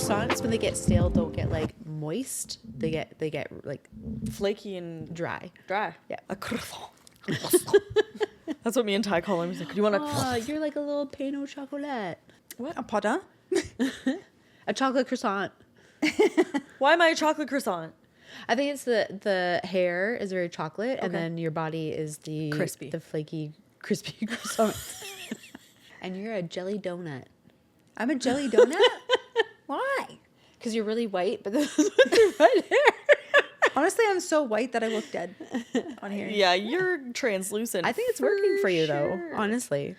croissants, when they get stale, don't get like moist. They get like Flaky and dry. dry. Yeah. A croissant. That's what me and Ty call him. He's like, do you want Oh, you're like a little pain au chocolat. What? A pardon? A chocolate croissant. Why am I a chocolate croissant? I think it's the hair is very chocolate, and then your body is the Crispy. the flaky, crispy croissant. And you're a jelly donut. I'm a jelly donut? Why? Because you're really white, but this is with your red hair. Honestly, I'm so white that I look dead on here. Yeah, you're translucent. I think it's working for you, sure. though, honestly.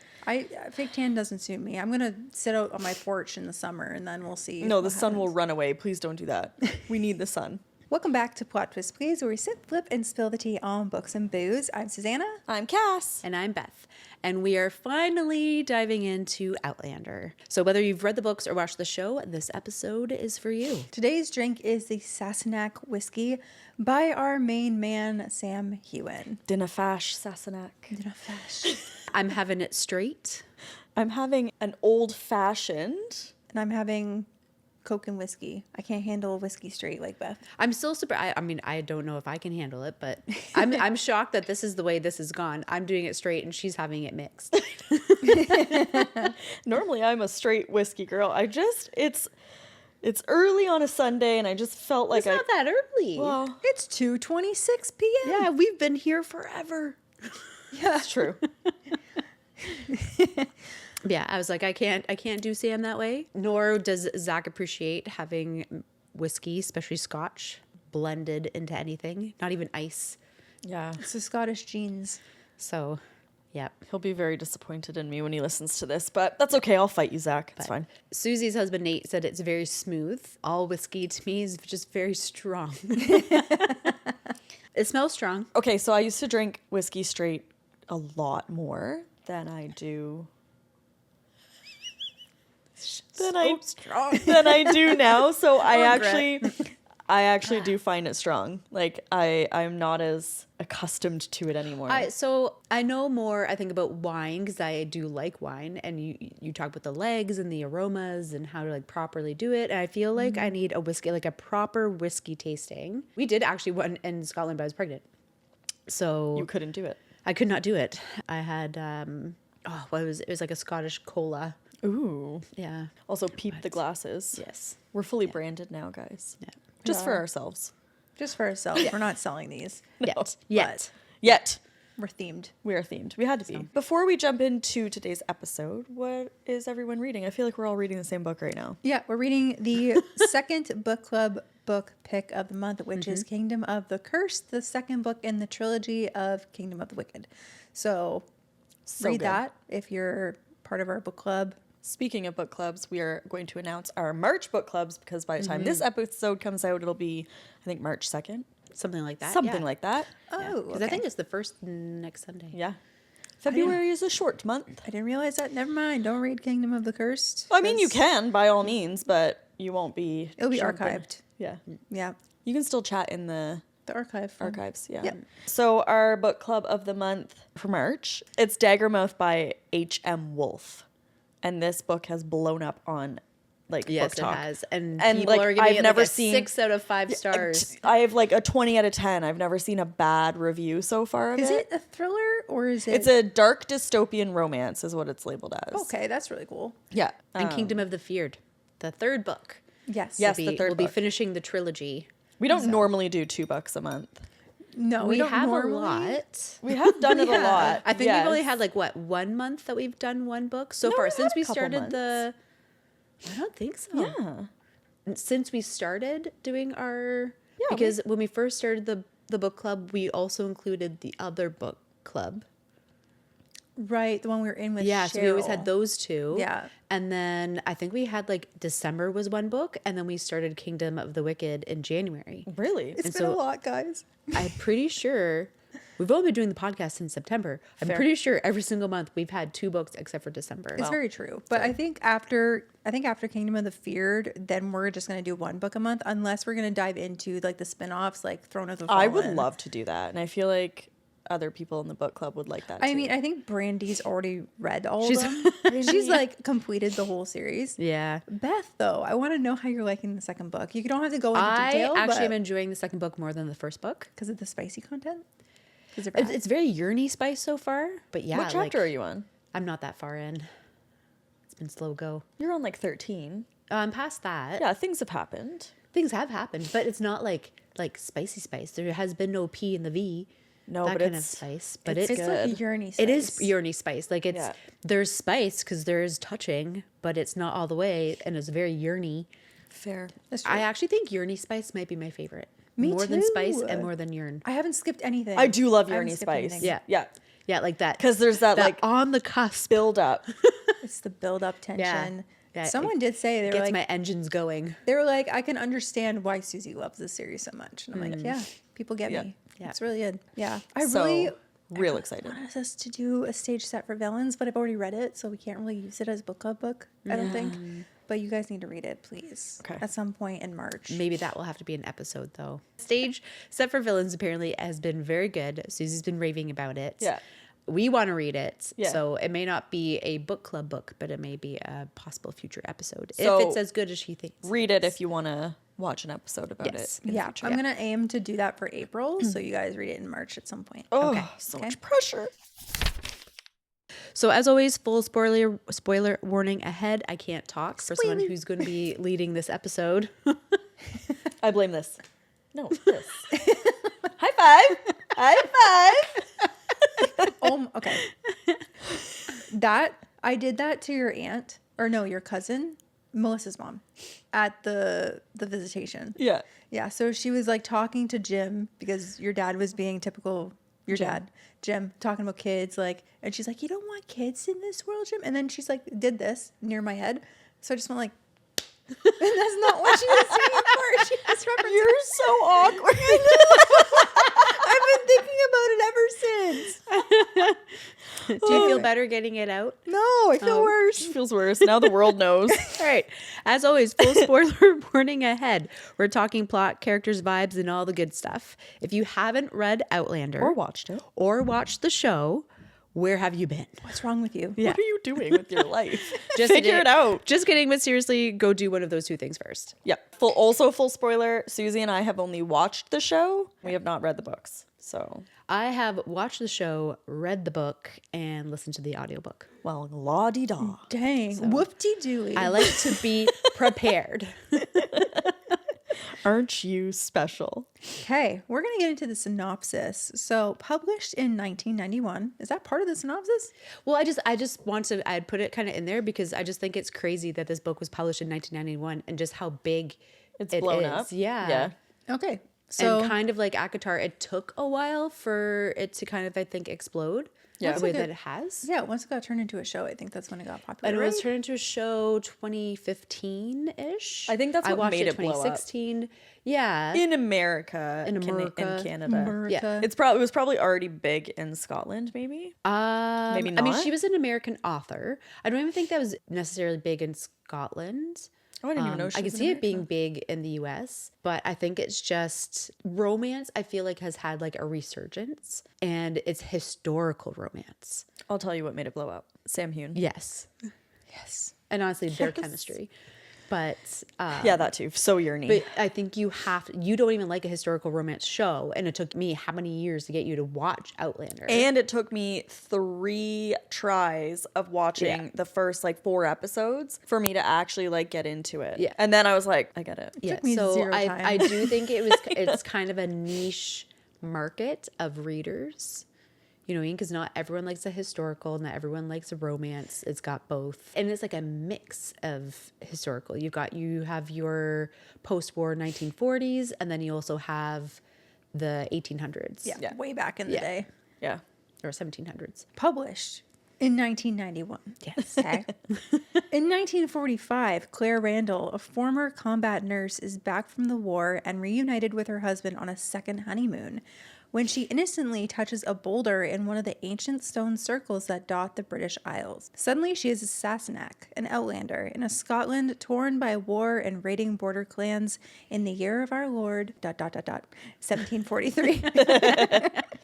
Fake tan doesn't suit me. I'm going to sit out on my porch in the summer and then we'll see. No, the what sun will happens. run away. Please don't do that. We need the sun. Welcome back to Plot Twist Please, where we sit, flip, and spill the tea on books and booze. I'm Susannah. I'm Cass. And I'm Beth. And we are finally diving into Outlander. So whether you've read the books or watched the show, this episode is for you. Today's drink is the Sassenach Whisky by our main man, Sam Heughan. Dinner fash, Sassenach. I'm having it straight. I'm having an old-fashioned. And I'm having Coke and whiskey. I can't handle whiskey straight like Beth. I'm still surprised. I mean, I don't know if I can handle it, but I'm shocked that this is the way this has gone. I'm doing it straight and she's having it mixed. Normally, I'm a straight whiskey girl. It's early on a Sunday, and I just felt like It's not that early. Well, It's 2:26 p.m. yeah, we've been here forever. that's true. Yeah, I was like, I can't do Sam that way. Nor does Zach appreciate having whiskey, especially Scotch, blended into anything. Not even ice. Yeah, It's the Scottish genes. So, yep. he'll be very disappointed in me when he listens to this, but that's okay. I'll fight you, Zach. It's fine. Susie's husband Nate said it's very smooth. All whiskey to me is just very strong. It smells strong. Okay, so I used to drink whiskey straight a lot more than I do. Than I do now. So I actually do find it strong. Like I'm not as accustomed to it anymore. So I know more, I think, about wine because I do like wine, and you talk about the legs and the aromas and how to like properly do it. And I feel like I need a whiskey, like a proper whiskey tasting. We did actually one in Scotland, but I was pregnant, so You couldn't do it. I could not do it. I had it was like a Scottish cola. Ooh. Yeah. Also, peep the glasses. Yes. We're fully branded now, guys. Yeah. Just for ourselves. Just for ourselves. We're not selling these. Yet. Yet. We're themed. We are themed. We had to be. Before we jump into today's episode, what is everyone reading? I feel like we're all reading the same book right now. Yeah, we're reading the second book club book pick of the month, which is Kingdom of the Cursed, the second book in the trilogy of Kingdom of the Wicked. So read good. that if you're part of our book club. Speaking of book clubs, we are going to announce our March book clubs because by the time this episode comes out, it'll be, I think, March 2nd. Something like that. Something like that. Oh, Because okay. I think it's the first next Sunday. Yeah. February is a short month. I didn't realize that. Never mind. Don't read Kingdom of the Cursed. I mean, you can by all means, but you won't be. It'll be jumping. archived. Yeah. Yeah, You can still chat in the the archive. archives. Yeah. Yep. So our book club of the month for March, it's Daggermouth by H.M. Wolfe. And this book has blown up on like Yes, BookTok. it has. And And, people like, are giving I've it never like a seen- 6 out of 5 stars. I have like a 20 out of 10. I've never seen a bad review so far of Is it a thriller or is it? It's a dark dystopian romance is what it's labeled as. Okay, that's really cool. Yeah. And Kingdom of the Feared, the third book. Yes. Yes. We'll the be, third we'll be book. finishing the trilogy. We don't normally do 2 books a month. No, We don't have normally. a lot. We have done it a Yeah. lot. I think yes. we've only had like 1 month that we've done one book so No, far we've since had a we couple started the. I don't think so. Yeah. Since we started doing our, Yeah, because when we first started the book club, we also included the other book club. Right, the one we were in with. Yeah, so we always had Cheryl. those 2. Yeah. And then I think we had like December was one book, and then we started Kingdom of the Wicked in January. Really? It's And been a so- lot, guys. I'm pretty sure we've only been doing the podcast since September. I'm Fair. pretty sure every single month we've had 2 books except for December. It's very true. But I think after Kingdom of the Feared, then we're just gonna do 1 book a month, unless we're gonna dive into like the spin-offs, like Throne of the Fallen. I would love to do that. And I feel like other people in the book club would like that too. I mean, I think Brandy's already read all of them. She's like completed the whole series. Yeah. Beth, though, I want to know how you're liking the second book. You don't have to go into detail. I actually am enjoying the second book more than the first book. Because of the spicy content? It's very yearny spice so far. But yeah. What chapter are you on? I'm not that far in. It's been slow go. You're on like 13. I'm past that. Yeah, things have happened. Things have happened, but it's not like spicy spice. There has been no P in the V. No, that but kind it's of spice. But it's it's It's good. like yearny spice. It is yearny spice. Like it's Yeah. there's spice because there's touching, but it's not all the way, and it's very yearny. Fair. That's true. I actually think yearny spice might be my favorite. Me more than spice too. and more than yearn. I haven't skipped anything. I do love I haven't yearny skipped spice. anything. Yeah. Yeah. Yeah, like that. Because there's that like on the cusp. build up. It's the build-up tension. Yeah, Someone did say they were Gets like, my engines going. they were like, I can understand why Susie loves this series so much. And I'm like, yeah, people get Yeah. me. Yeah. It's really good. Yeah. I So, really real excited. wanted us to do a stage set for villains, but I've already read it, so we can't really use it as book club book, I don't think. But you guys need to read it, please. Okay. At some point in March. Maybe that will have to be an episode, though. Stage set for villains apparently has been very good. Susie's been raving about it. Yeah. We want to read it. Yeah. So it may not be a book club book, but it may be a possible future episode. So if it's as good as she thinks. Read it if you want to watch an episode about Yes. it. in the Yeah, future. I'm going to aim to do that for April, so you guys read it in March at some point. Oh, Okay. so Okay. much pressure. So as always, full spoiler warning ahead. I can't talk for someone who's going to be leading this episode. I blame this. No, this. High five. High five. Okay. I did that to your aunt, or no, your cousin, Melissa's mom, at the visitation. Yeah. Yeah, so she was like talking to Jim because your dad was being typical. Jim, talking about kids, like, and she's like, "You don't want kids in this world, Jim." And then she's like, did this near my head, so I just went like, and that's not what she was saying for. She was referencing. You're so awkward. I've been thinking about it ever since. Do you feel better getting it out? No, I feel worse. It feels worse. Now the world knows. All right. As always, full spoiler warning ahead. We're talking plot, characters, vibes, and all the good stuff. If you haven't read Outlander Or watched it. or watched the show, where have you been? What's wrong with you? Yeah. What are you doing with your life? Just Figure it out. Just kidding, but seriously, go do one of those two things first. Yeah. Full spoiler. Susie and I have only watched the show. We have not read the books. So, I have watched the show, read the book, and listened to the audiobook. well, la-di-da. Dang, whoop-de-doo. I like to be prepared. Aren't you special? Okay, we're going to get into the synopsis. So, published in 1991. Is that part of the synopsis? Well, I just want to, I'd put it kind of in there because I just think it's crazy that this book was published in 1991 and just how big It's blown up. Yeah. Yeah. Okay. So, And kind of like ACOTAR, it took a while for it to kind of, I think, explode Yeah. the way that it has. yeah, once it got turned into a show, I think that's when it got popular. And it was right? turned into a show 2015-ish. I think that's I what watched made it it blow up. 2016. Yeah. In America. In America. In Canada. America. It was probably already big in Scotland, maybe. Maybe I mean, not? she was an American author. I don't even think that was necessarily big in Scotland. Oh, I didn't even know she I was could an see it American. being big in the US, but I think it's just romance, I feel like has had like a resurgence, and it's historical romance. I'll tell you what made it blow up. Sam Heughan. Yes. Yes. And honestly, their Yes. chemistry. But Yeah, that too. So yearny. but I think you don't even like a historical romance show, and it took me how many years to get you to watch Outlander? And it took me 3 tries of watching Yeah. the first like 4 episodes for me to actually like get into it. Yeah. And then I was like, I get it. Yeah, took me so 0 I time. do think it's kind of a niche market of readers. You know what I mean? Because not everyone likes a historical, not everyone likes a romance. It's got both. And it's like a mix of historical. You have your post-war 1940s, and then you also have the 1800s. Yeah, Yeah. way back in the Yeah. day. Yeah. Or 1700s. Published in 1991. Yes. Okay. In 1945, Claire Randall, a former combat nurse, is back from the war and reunited with her husband on a second honeymoon when she innocently touches a boulder in one of the ancient stone circles that dot the British Isles. Suddenly, she is a Sassenach, an outlander, in a Scotland torn by war and raiding border clans in the year of our Lord, 1743.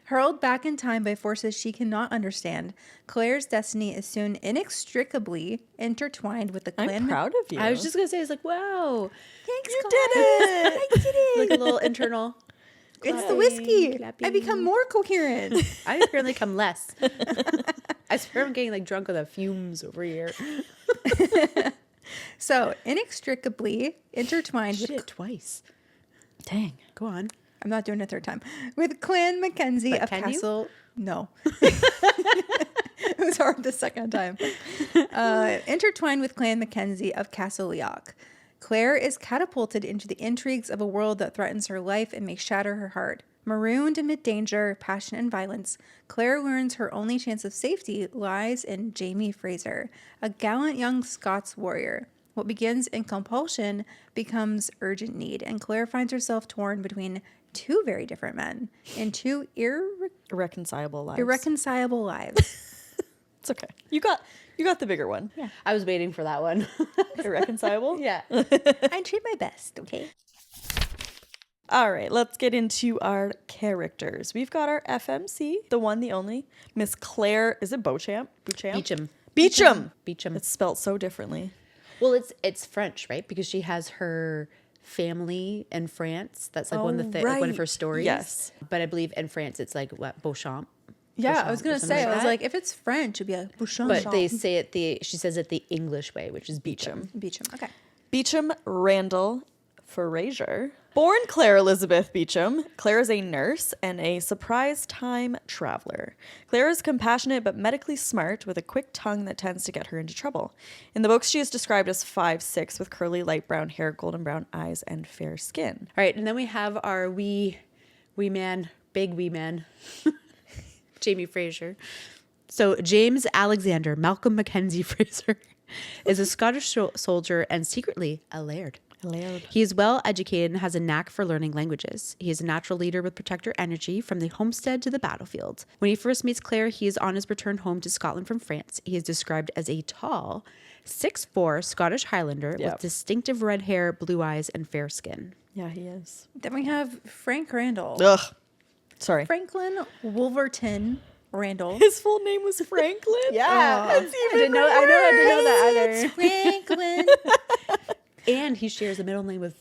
Hurled back in time by forces she cannot understand, Claire's destiny is soon inextricably intertwined with the clan. I'm proud of you. I was just gonna say, it's like, wow, Thanks, You Claire. did it. I did it. like a little internal. It's the whiskey. I clapping. become more coherent. I apparently come less. I swear I'm getting like drunk with the fumes over here. So inextricably intertwined Shit, with. twice. Dang. Go on. I'm not doing it a third time. With Clan Mackenzie But of can you? Castle. No. It was hard the second time. Intertwined with Clan Mackenzie of Castle Leoch. Claire is catapulted into the intrigues of a world that threatens her life and may shatter her heart. Marooned amid danger, passion, and violence, Claire learns her only chance of safety lies in Jamie Fraser, a gallant young Scots warrior. What begins in compulsion becomes urgent need, and Claire finds herself torn between two very different men in two Irreconcilable lives. irreconcilable lives. It's okay. You got the bigger one. Yeah. I was waiting for that one. Irreconcilable? Yeah. I tried my best, okay? All right, let's get into our characters. We've got our FMC, the one, the only, Miss Claire. Is it Beauchamp? Beecham. Beecham. It's spelled so differently. Well, it's French, right? Because she has her family in France. That's like one of the like one of her stories. Yes. But I believe in France it's like what, Beauchamp. Yeah, I was Beauchamp or gonna something say, I was that. like, if it's French, it'd be like Bouchon. But they say it she says it the English way, which is Beecham. Beecham. Okay. Beecham Randall Fraser. Born Claire Elizabeth Beecham, Claire is a nurse and a surprise time traveler. Claire is compassionate but medically smart with a quick tongue that tends to get her into trouble. In the books, she is described as 5'6" with curly light brown hair, golden brown eyes, and fair skin. All right, and then we have our wee man, big wee man, Jamie Fraser. So James Alexander Malcolm Mackenzie Fraser is a Scottish soldier and secretly a laird. He is well educated and has a knack for learning languages. He is a natural leader with protector energy from the homestead to the battlefield. When he first meets Claire, he is on his return home to Scotland from France. He is described as a tall, 6'4" Scottish Highlander with distinctive red hair, blue eyes, and fair skin. Yeah, he is. Then we have Frank Randall. Ugh. Sorry. Franklin Wolverton Randall. His full name was Franklin? Yeah. That's even I didn't know that either. Franklin. And he shares a middle name with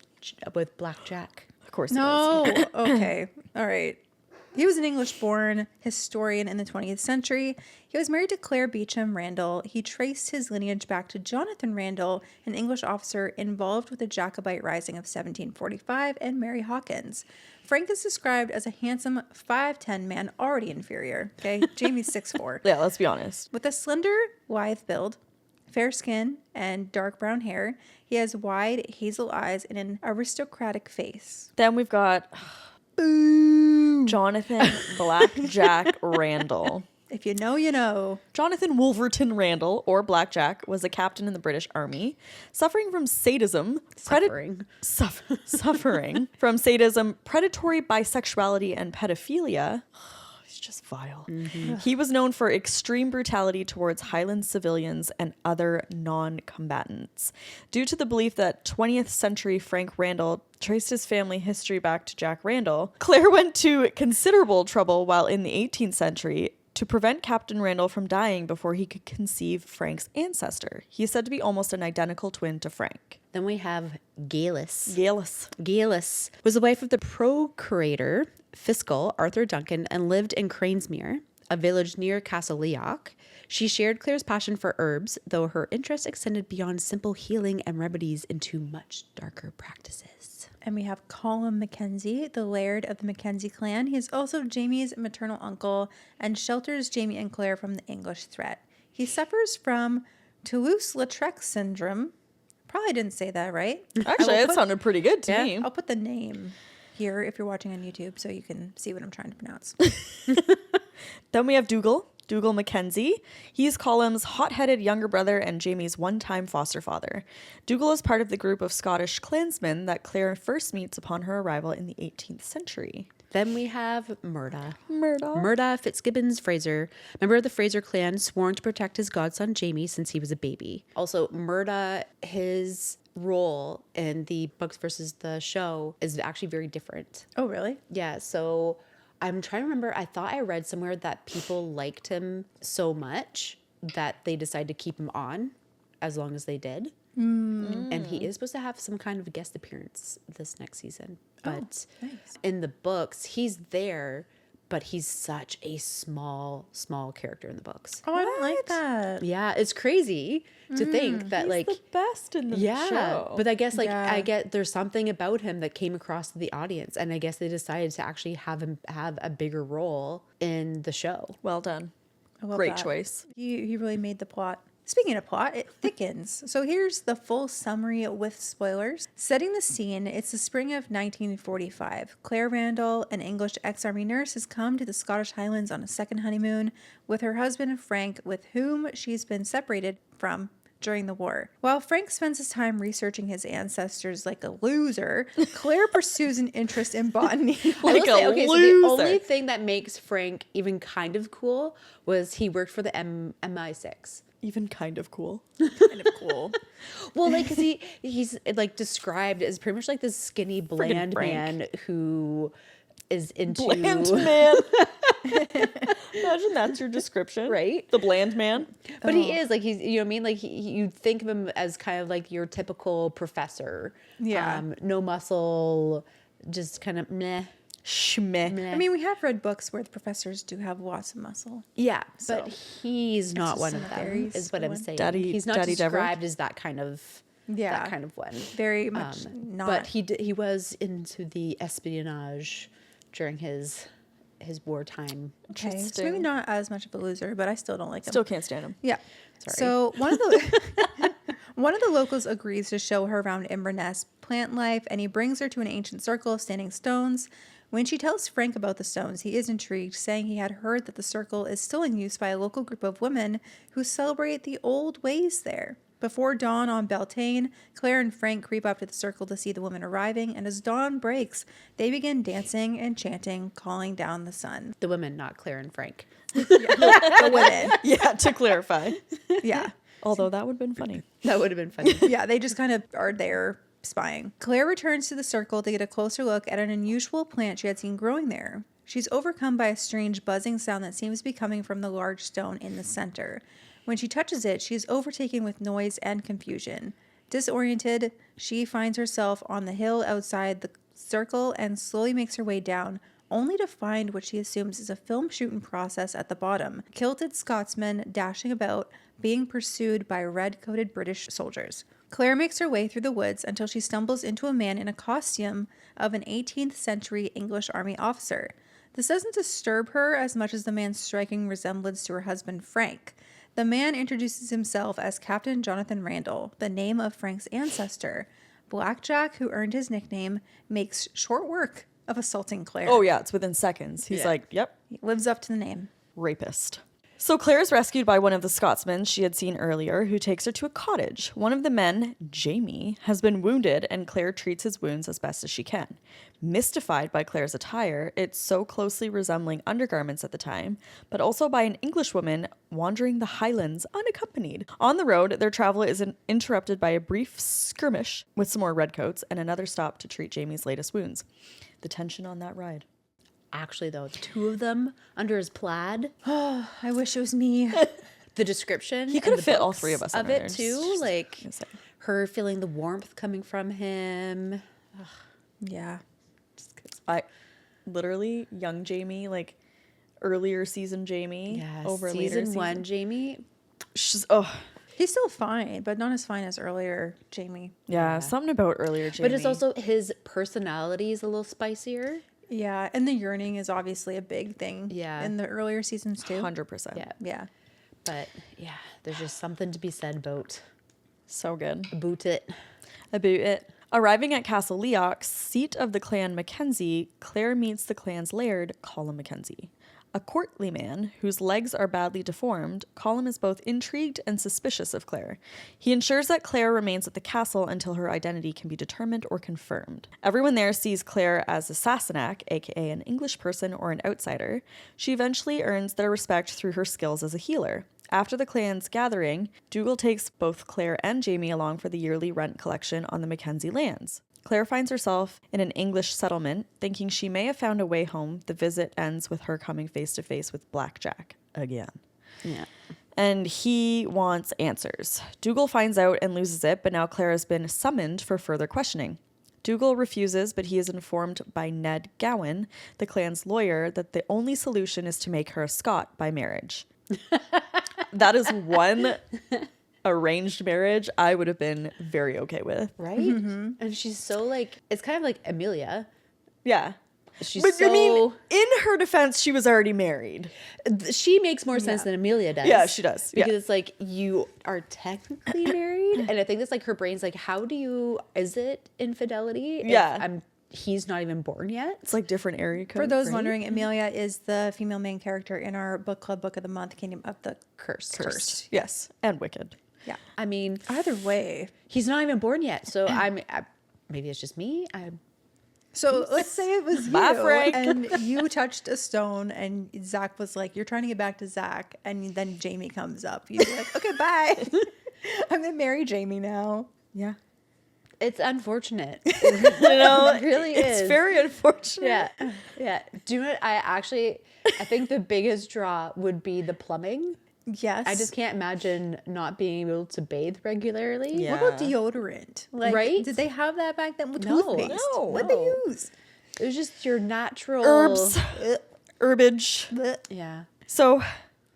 Black Jack. Of course he does. No. Okay. All right. He was an English-born historian in the 20th century. He was married to Claire Beecham Randall. He traced his lineage back to Jonathan Randall, an English officer involved with the Jacobite Rising of 1745, and Mary Hawkins. Frank is described as a handsome 5'10" man, already inferior. Okay, Jamie's 6'4". Yeah, let's be honest. With a slender, lithe build, fair skin, and dark brown hair, he has wide hazel eyes and an aristocratic face. Then we've got Jonathan Blackjack Randall. If you know, you know. Jonathan Wolverton Randall, or Blackjack, was a captain in the British Army, suffering from sadism, suffering from sadism, predatory bisexuality, and pedophilia. He's just vile. Mm-hmm. He was known for extreme brutality towards Highland civilians and other non-combatants. Due to the belief that 20th century Frank Randall traced his family history back to Jack Randall, Claire went to considerable trouble while in the 18th century to prevent Captain Randall from dying before he could conceive Frank's ancestor. He is said to be almost an identical twin to Frank. Then we have Galis. Galis Was the wife of the procurator fiscal Arthur Duncan and lived in Cranesmere, a village near Castle Leoch. She shared Claire's passion for herbs, though her interest extended beyond simple healing and remedies into much darker practices. And we have Colum Mackenzie, the laird of the Mackenzie clan. He is also Jamie's maternal uncle and shelters Jamie and Claire from the English threat. He suffers from Toulouse-Lautrec syndrome. Probably didn't say that right. Actually, it sounded pretty good to me. I'll put the name here if you're watching on YouTube so you can see what I'm trying to pronounce. Then we have Dougal Mackenzie. He's Colum's hot-headed younger brother and Jamie's one-time foster father. Dougal is part of the group of Scottish clansmen that Claire first meets upon her arrival in the 18th century. Then we have Murda Fitzgibbons Fraser, member of the Fraser clan, sworn to protect his godson Jamie since he was a baby. Also, Murda, his role in the books versus the show is actually very different. Oh, really? Yeah, so I'm trying to remember. I thought I read somewhere that people liked him so much that they decided to keep him on as long as they did. And he is supposed to have some kind of guest appearance this next season. But in the books, he's there, but he's such a small character in the books. Oh, I don't like that. Yeah, it's crazy to think that, He's like, the best in the show. but I guess, like, I get there's something about him that came across to the audience, and I guess they decided to actually have him have a bigger role in the show. Well done. I love Great that. choice. He really made the plot. Speaking of plot, it thickens. So here's the full summary with spoilers. Setting the scene, it's the spring of 1945. Claire Randall, an English ex-army nurse, has come to the Scottish Highlands on a second honeymoon with her husband Frank, with whom she's been separated from during the war. While Frank spends his time researching his ancestors like a loser, Claire pursues an interest in botany. Like a So the loser. only thing that makes Frank even kind of cool was he worked for the MI6. Even kind of cool. Kind of cool. Well, like, because he's like described as pretty much like this skinny, bland Frank. man who is into Bland man. Imagine that's your description. Right? The bland man. But he is like, he's, you know what I mean? Like, you'd think of him as kind of like your typical professor. Yeah. No muscle, just kind of meh. Schmeh. meh. I mean, we have read books where the professors do have lots of muscle. Yeah, So, but he's not just one some of them, berries is what for I'm one. saying. Daddy- he's not Daddy Dever? described as that kind of one. Very much not. But he was into the espionage during his wartime. Okay, so maybe not as much of a loser, but I still don't like him. Still can't stand him. Yeah. Sorry. So one of the locals agrees to show her around Inverness plant life, and he brings her to an ancient circle of standing stones. When she tells Frank about the stones, he is intrigued, saying he had heard that the circle is still in use by a local group of women who celebrate the old ways there. Before dawn on Beltane, Claire and Frank creep up to the circle to see the women arriving, and as dawn breaks, they begin dancing and chanting, calling down the sun. The women, not Claire and Frank. The women. Yeah, to clarify. Yeah. Although that would have been funny. That would have been funny. Yeah, they just kind of are there spying. Claire returns to the circle to get a closer look at an unusual plant she had seen growing there. She's overcome by a strange buzzing sound that seems to be coming from the large stone in the center. When she touches it, she is overtaken with noise and confusion. Disoriented, she finds herself on the hill outside the circle and slowly makes her way down, only to find what she assumes is a film shooting process at the bottom. Kilted Scotsmen dashing about, being pursued by red-coated British soldiers. Claire makes her way through the woods until she stumbles into a man in a costume of an 18th century English army officer. This doesn't disturb her as much as the man's striking resemblance to her husband Frank. The man introduces himself as Captain Jonathan Randall, the name of Frank's ancestor. Blackjack, who earned his nickname, makes short work of assaulting Claire. Oh, yeah, it's within seconds. He's like, yep, He lives up to the name. rapist. So Claire is rescued by one of the Scotsmen she had seen earlier, who takes her to a cottage. One of the men, Jamie, has been wounded, and Claire treats his wounds as best as she can. Mystified by Claire's attire, it's so closely resembling undergarments at the time, but also by an Englishwoman wandering the Highlands unaccompanied. On the road, their travel is interrupted by a brief skirmish with some more redcoats and another stop to treat Jamie's latest wounds. The tension on that ride. Actually, though, the two of them under his plaid, I wish it was me. the description. He could and have the fit all books three of us of under there. it too. Like Gonna say. her feeling the warmth coming from him. Yeah. I literally young Jamie, like earlier season Jamie, Yeah, over later season one, Jamie. She's He's still fine, but not as fine as earlier Jamie. yeah, something about earlier Jamie. But it's also his personality is a little spicier. Yeah, and the yearning is obviously a big thing. Yeah. In the earlier seasons too. 100%. Yeah. Yeah. But yeah, there's just something to be said about So good. it. About it. Arriving at Castle Leoch, seat of the clan Mackenzie, Claire meets the clan's laird, Colin Mackenzie. A courtly man whose legs are badly deformed, Colin is both intrigued and suspicious of Claire. He ensures that Claire remains at the castle until her identity can be determined or confirmed. Everyone there sees Claire as a Sassenach, aka an English person or an outsider. She eventually earns their respect through her skills as a healer. After the clan's gathering, Dougal takes both Claire and Jamie along for the yearly rent collection on the Mackenzie lands. Claire finds herself in an English settlement. Thinking she may have found a way home, the visit ends with her coming face to face with Blackjack again. Yeah. And he wants answers. Dougal finds out and loses it, but now Claire has been summoned for further questioning. Dougal refuses, but he is informed by Ned Gowan, the clan's lawyer, that the only solution is to make her a Scot by marriage. That is one arranged marriage I would have been very okay with. Right? And she's so like, it's kind of like Amelia. Yeah. She's But so... I mean, in her defense, she was already married. She makes more sense than Amelia does. Yeah, she does. Because Yeah. it's like, you are technically married. And I think that's like her brain's like, how do you, is it infidelity? Yeah. If he's not even born yet. It's like different area codes. For those right? wondering, Amelia is the female main character in our book club book of the month, Kingdom of the Cursed. Yes. And Wicked. Yeah. I mean, Either way. he's not even born yet. So maybe it's just me. So let's say it was Bye, you Frank. and you touched a stone and Zach was like, you're trying to get back to Zach. And then Jamie comes up. You'd be like, okay, bye. I'm going to marry Jamie now. Yeah. It's unfortunate. You know, It really it's is. very unfortunate. Yeah. Yeah. Do you know what? I think the biggest draw would be the plumbing. Yes. I just can't imagine not being able to bathe regularly. Yeah. What about deodorant? Like, Right? did they have that back then with No. toothpaste? No. What'd they use? It was just your natural Herbs. Herbage. Yeah. So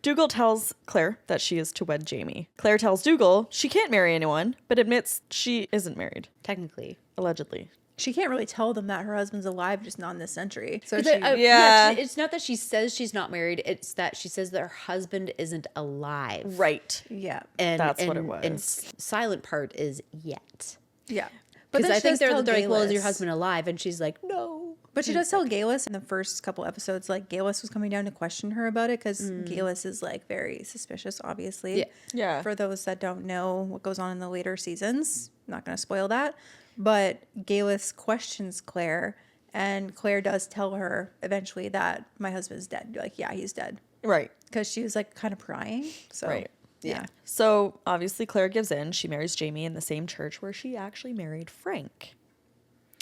Dougal tells Claire that she is to wed Jamie. Claire tells Dougal she can't marry anyone, but admits she isn't married, Technically. allegedly. She can't really tell them that her husband's alive, just not in this century. So 'Cause she, Yeah. It's not that she says she's not married. It's that she says that her husband isn't alive. Right. yeah. And That's what it And was. silent part is yet. Yeah. Because then I she think does they're tell like, well, is your Galus- husband alive? And she's like, no. But she does tell Galus in the first couple episodes, like Galus was coming down to question her about it because Galus is like very suspicious, obviously. Yeah. Yeah. For those that don't know what goes on in the later seasons, I'm not going to spoil that. But Galus questions Claire, and Claire does tell her eventually that my husband's dead. Like, yeah, he's dead. Right. Because she was like kind of prying. So, Right. yeah. So obviously Claire gives in. She marries Jamie in the same church where she actually married Frank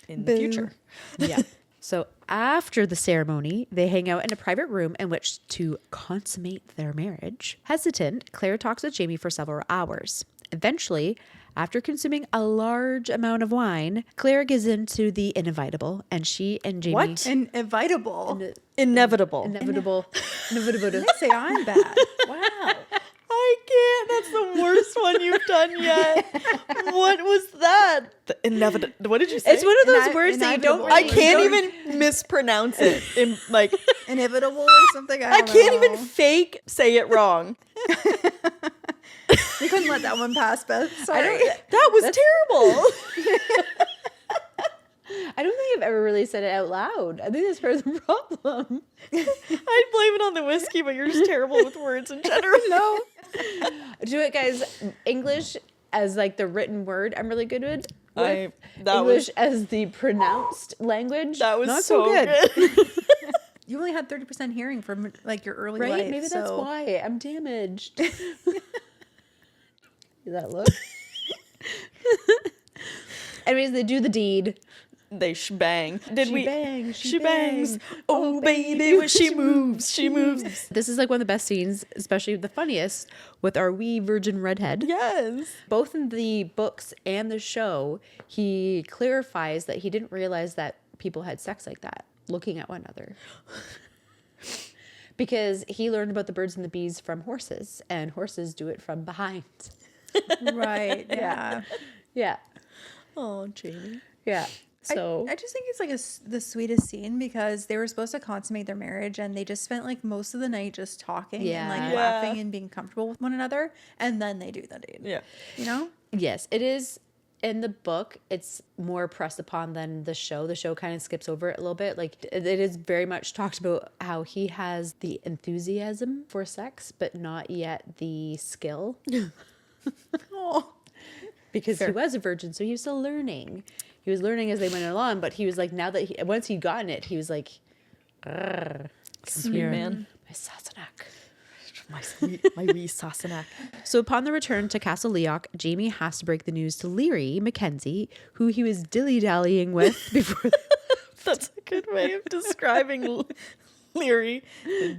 in the Boo. future. Yeah. So after the ceremony, they hang out in a private room in which to consummate their marriage. Hesitant, Claire talks with Jamie for several hours. Eventually, after consuming a large amount of wine, Claire gives in to the inevitable, and she and Jamie... What? Inevitable. Inevitable. Inevitable. Inevitable. They say I'm bad. Wow. I can't. That's the worst one you've done yet. What was that? The inevitable. What did you say? It's one of those words that you don't... inevitable. I really- can't even mispronounce it. In like, Inevitable or something. I I don't can't know. even fake say it wrong. You couldn't let that one pass, Beth. Sorry. That was terrible. I don't think I've ever really said it out loud. I think that's part of the problem. I'd blame it on the whiskey, but you're just terrible with words in general. No. Do it, guys. English as like the written word, I'm really good with. That English was as the pronounced language. that was not so good. You only had 30% hearing from like your early Right? life. Maybe that's so- why I'm damaged. That look. Anyways, they do the deed. They shebang. Did She we? bang, She bangs. Oh, baby, when she moves, she moves. This is like one of the best scenes, especially the funniest, with our wee virgin redhead. Yes. Both in the books and the show, he clarifies that he didn't realize that people had sex like that, looking at one another. Because he learned about the birds and the bees from horses, and horses do it from behind. Right. Yeah. Yeah. Oh, Jamie. Yeah. So I just think it's like the sweetest scene because they were supposed to consummate their marriage and they just spent like most of the night just talking and like Yeah. laughing and being comfortable with one another. And then they do the date. Yeah. You know? yes, it is. In the book, it's more pressed upon than the show. The show kind of skips over it a little bit. Like it is very much talked about how he has the enthusiasm for sex, but not yet the skill. Oh. Because he was a virgin, so he was still learning. He was learning as they went along, but he was like, now that once he'd gotten it, he was like, Sweet man. my Sassenach. My wee Sassenach. So upon the return to Castle Leoch, Jamie has to break the news to Leary Mackenzie, who he was dilly-dallying with before. That's a good way of describing Leary.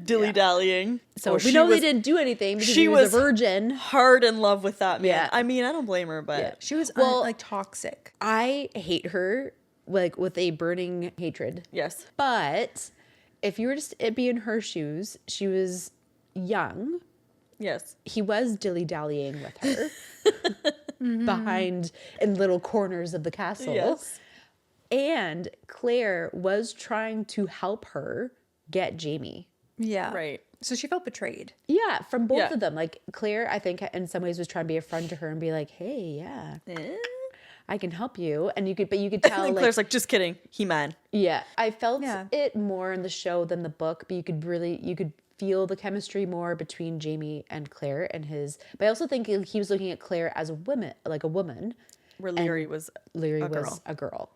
Dilly-dallying. So Or we she know they was didn't do anything because she he was was a virgin. hard in love with that man. Yeah. I mean, I don't blame her, but Yeah. She was Well- like toxic. I hate her like with a burning hatred. yes. But if you were to be in her shoes, she was young. Yes. He was dilly-dallying with her behind in little corners of the castle. Yes. And Claire was trying to help her get Jamie. Yeah. Right. So she felt betrayed. Yeah, from both Yeah. of them. Like Claire, I think in some ways was trying to be a friend to her and be like, "Hey, yeah, I can help you." And you could tell And like, Claire's like, just kidding. He man. yeah, I felt Yeah. it more in the show than the book, but you could feel the chemistry more between Jamie and Claire and his. But I also think he was looking at Claire as a woman, Where Leary was Leary a was girl. a girl.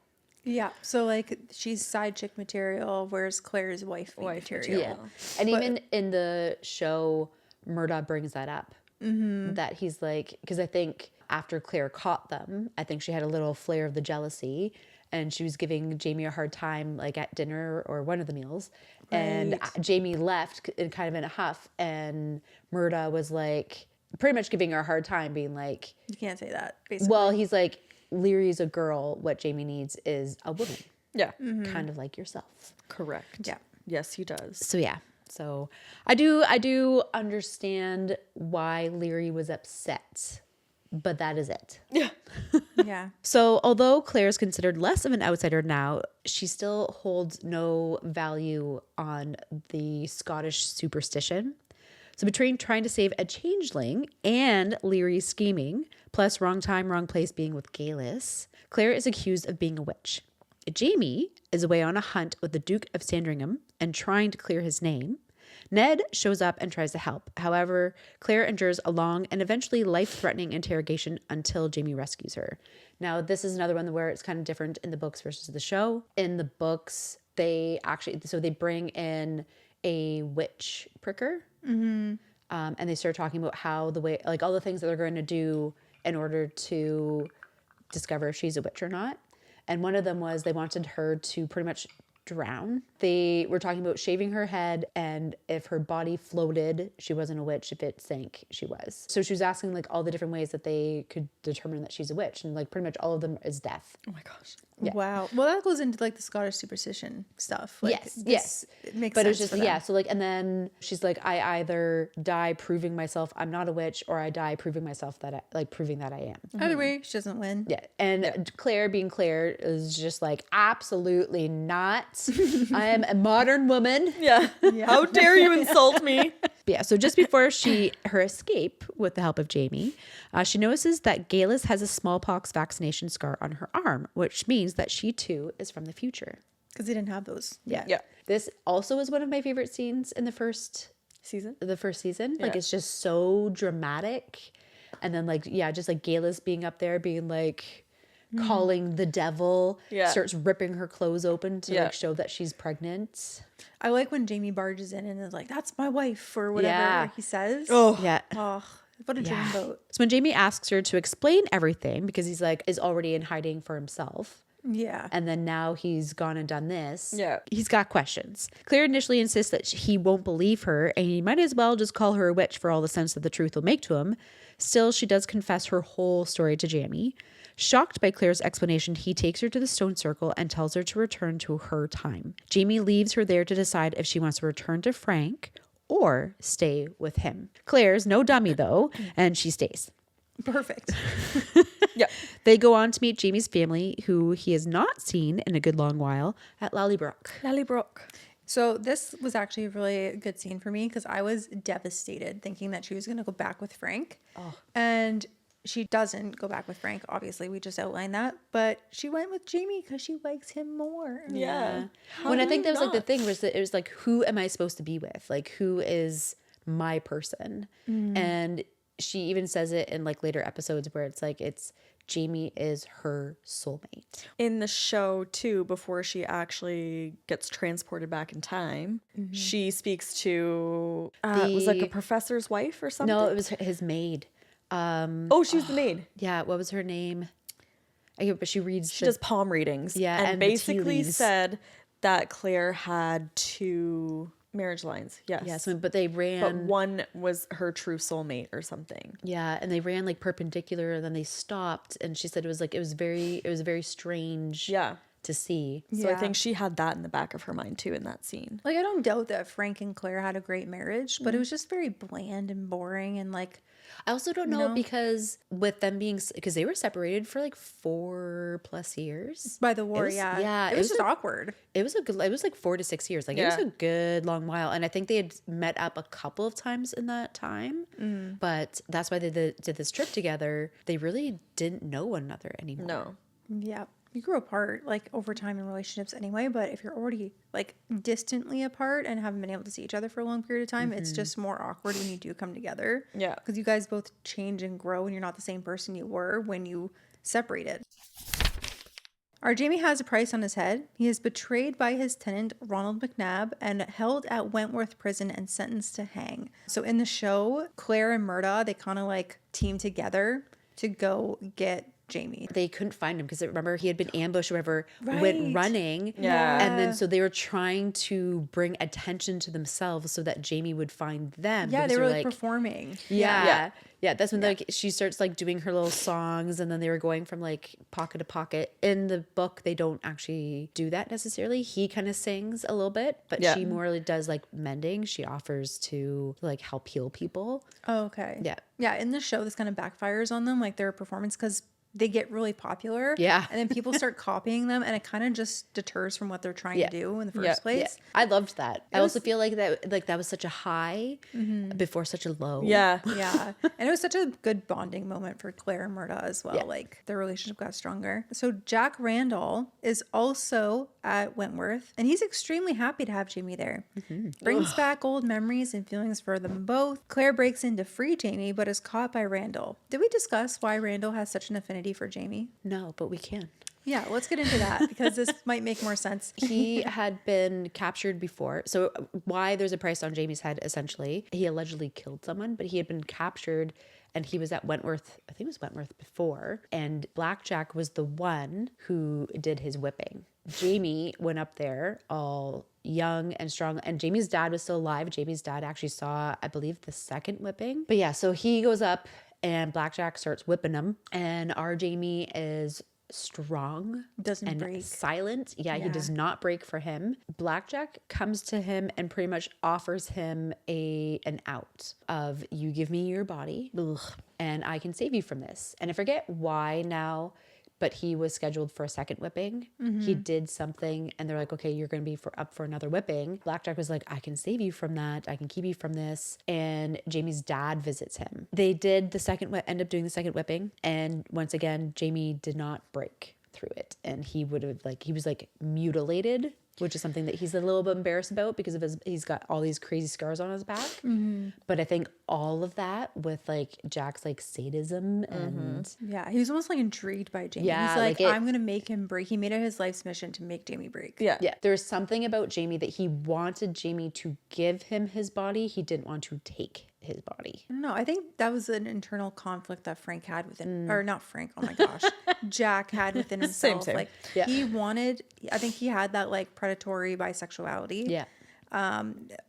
Yeah. So like she's side chick material, whereas Claire's wife material. Yeah. And even in the show, Murdoch brings that up. That he's like, because I think after Claire caught them, I think she had a little flare of the jealousy and she was giving Jamie a hard time, like at dinner or one of the meals. And Right. Jamie left kind of in a huff. And Murdoch was like, pretty much giving her a hard time, being like, You can't say that, basically. well, he's like, Leary's a girl. What Jamie needs is a woman, Yeah. kind of like yourself. Correct. Yeah. Yes, he does. So yeah. So I do understand why Leary was upset, but that is it. Yeah. Yeah. So although Claire is considered less of an outsider now, she still holds no value on the Scottish superstition. So between trying to save a changeling and Leary's scheming, plus wrong time, wrong place being with Galis, Claire is accused of being a witch. Jamie is away on a hunt with the Duke of Sandringham and trying to clear his name. Ned shows up and tries to help. However, Claire endures a long and eventually life-threatening interrogation until Jamie rescues her. Now, this is another one where it's kind of different in the books versus the show. In the books, they bring in a witch pricker. And they start talking about how all the things that they're going to do in order to discover if she's a witch or not. And one of them was they wanted her to pretty much drown. They were talking about shaving her head, and if her body floated, she wasn't a witch. If it sank, she was. So she was asking like all the different ways that they could determine that she's a witch, and like pretty much all of them is death. Oh my gosh. Yeah. Wow. Well, that goes into like the Scottish superstition stuff. Like, Yes. It makes But sense. it's just for them. yeah. So like, and then she's like, I either die proving myself I'm not a witch, or I die proving myself that proving that I am. Either way, she doesn't win. Yeah. And Claire, being Claire, is just like, absolutely not. I am a modern woman. Yeah. How dare you insult me? Yeah, so just before her escape with the help of Jamie, she notices that Galis has a smallpox vaccination scar on her arm, which means that she too is from the future. Because they didn't have those. Yeah. Yeah. This also is one of my favorite scenes in the first Season? season. Like Yeah. it's just so dramatic. And then just like Galis being up there being like calling the devil, Yeah. starts ripping her clothes open to Yeah. like show that she's pregnant. I like when Jamie barges in and is like, "That's my wife," or whatever Yeah. he says. Oh. Yeah. Oh, what a Yeah. dreamboat. So when Jamie asks her to explain everything because he's like is already in hiding for himself, Yeah. and then now he's gone and done this. Yeah. He's got questions. Claire initially insists that he won't believe her and he might as well just call her a witch for all the sense that the truth will make to him. Still, she does confess her whole story to Jamie. Shocked by Claire's explanation, he takes her to the stone circle and tells her to return to her time. Jamie leaves her there to decide if she wants to return to Frank or stay with him. Claire's no dummy though, and she stays. Perfect. Yeah. They go on to meet Jamie's family, who he has not seen in a good long while, at Lallybrook. Lallybrook. So this was actually a really good scene for me because I was devastated thinking that she was going to go back with Frank. And she doesn't go back with Frank. Obviously, we just outlined that. But she went with Jamie because she likes him more. Yeah. When I think that was like the not? thing was that it was like, who am I supposed to be with? Like, who is my person? And she even says it in like later episodes where it's like, it's Jamie is her soulmate. In the show, too, before she actually gets transported back in time, she speaks to, it was like a professor's wife or something? No, it was his maid. Oh, she was the maid. Yeah, what was her name? But she reads. She does palm readings. Yeah, and and the tea basically leaves. said that Claire had 2 marriage lines. Yes. Yes, but they ran. But one was her true soulmate or something. Yeah, and they ran like perpendicular, and then they stopped. And she said it was very strange. Yeah. To see. So I think she had that in the back of her mind too in that scene. Like, I don't doubt that Frank and Claire had a great marriage, but it was just very bland and boring and like. I also don't know because with them being, because they were separated for like 4+ years. By the war, was- yeah. yeah, It was just awkward. It was like 4 to 6 years. Like it was Yeah. a good long while. And I think they had met up a couple of times in that time. But that's why they did this trip together. They really didn't know one another anymore. No. Yeah. You grew apart like over time in relationships anyway, but if you're already like distantly apart and haven't been able to see each other for a long period of time, it's just more awkward when you do come together. Yeah. Because you guys both change and grow and you're not the same person you were when you separated. Our Jamie has a price on his head. He is betrayed by his tenant, Ronald McNabb, and held at Wentworth Prison and sentenced to hang. So in the show, Claire and Murda, they kind of like team together to go get Jamie. They couldn't find him because remember he had been ambushed or whatever, Right. went running. Yeah. And then so they were trying to bring attention to themselves so that Jamie would find them. Yeah, because they were they're like performing. Yeah. Yeah, that's when like she starts like doing her little songs, and then they were going from like pocket to pocket. In the book, they don't actually do that necessarily. He kind of sings a little bit, but Yeah. she more does like mending. She offers to like help heal people. Oh, okay. Yeah. Yeah, in the show, this kind of backfires on them, like their performance, because they get really popular. Yeah. And then people start copying them, and it kind of just deters from what they're trying to do in the first place. Yeah, I loved that. I also feel like that was such a high before such a low. Yeah. Yeah. And it was such a good bonding moment for Claire and Murda as well. Yeah. Like their relationship got stronger. So Jack Randall is also at Wentworth, and he's extremely happy to have Jamie there. Brings back old memories and feelings for them both. Claire breaks in to free Jamie, but is caught by Randall. Did we discuss why Randall has such an affinity for Jamie? No, but we can. Yeah, let's get into that because this might make more sense. He had been captured before. So why there's a price on Jamie's head, essentially. He allegedly killed someone, but he had been captured and he was at Wentworth, I think it was Wentworth before. And Blackjack was the one who did his whipping. Jamie went up there all young and strong, and Jamie's dad was still alive. Jamie's dad actually saw, I believe, the second whipping. But yeah, so he goes up and Blackjack starts whipping him, and our Jamie is strong, Doesn't break. silent. Yeah, he Yeah. does not break for him. Blackjack comes to him and pretty much offers him an out of, you give me your body and I can save you from this. And I forget why now, but he was scheduled for a second whipping. He did something and they're like, okay, you're going to be up for another whipping. Blackjack was like, I can save you from that. I can keep you from this. And Jamie's dad visits him. They did end up doing the second whipping. And once again, Jamie did not break through it. And he was mutilated, which is something that he's a little bit embarrassed about because of he's got all these crazy scars on his back. But I think all of that with like Jack's like sadism and Yeah, he was almost like intrigued by Jamie. Yeah, He's like, like I'm going to make him break. He made it his life's mission to make Jamie break. Yeah. yeah, there's something about Jamie that he wanted Jamie to give him his body. He didn't want to take his body. No, I think that was an internal conflict that Frank had within, or not Frank, oh my gosh, Jack had within himself. Same. Like Yeah. he wanted, I think he had that like predatory bisexuality Yeah.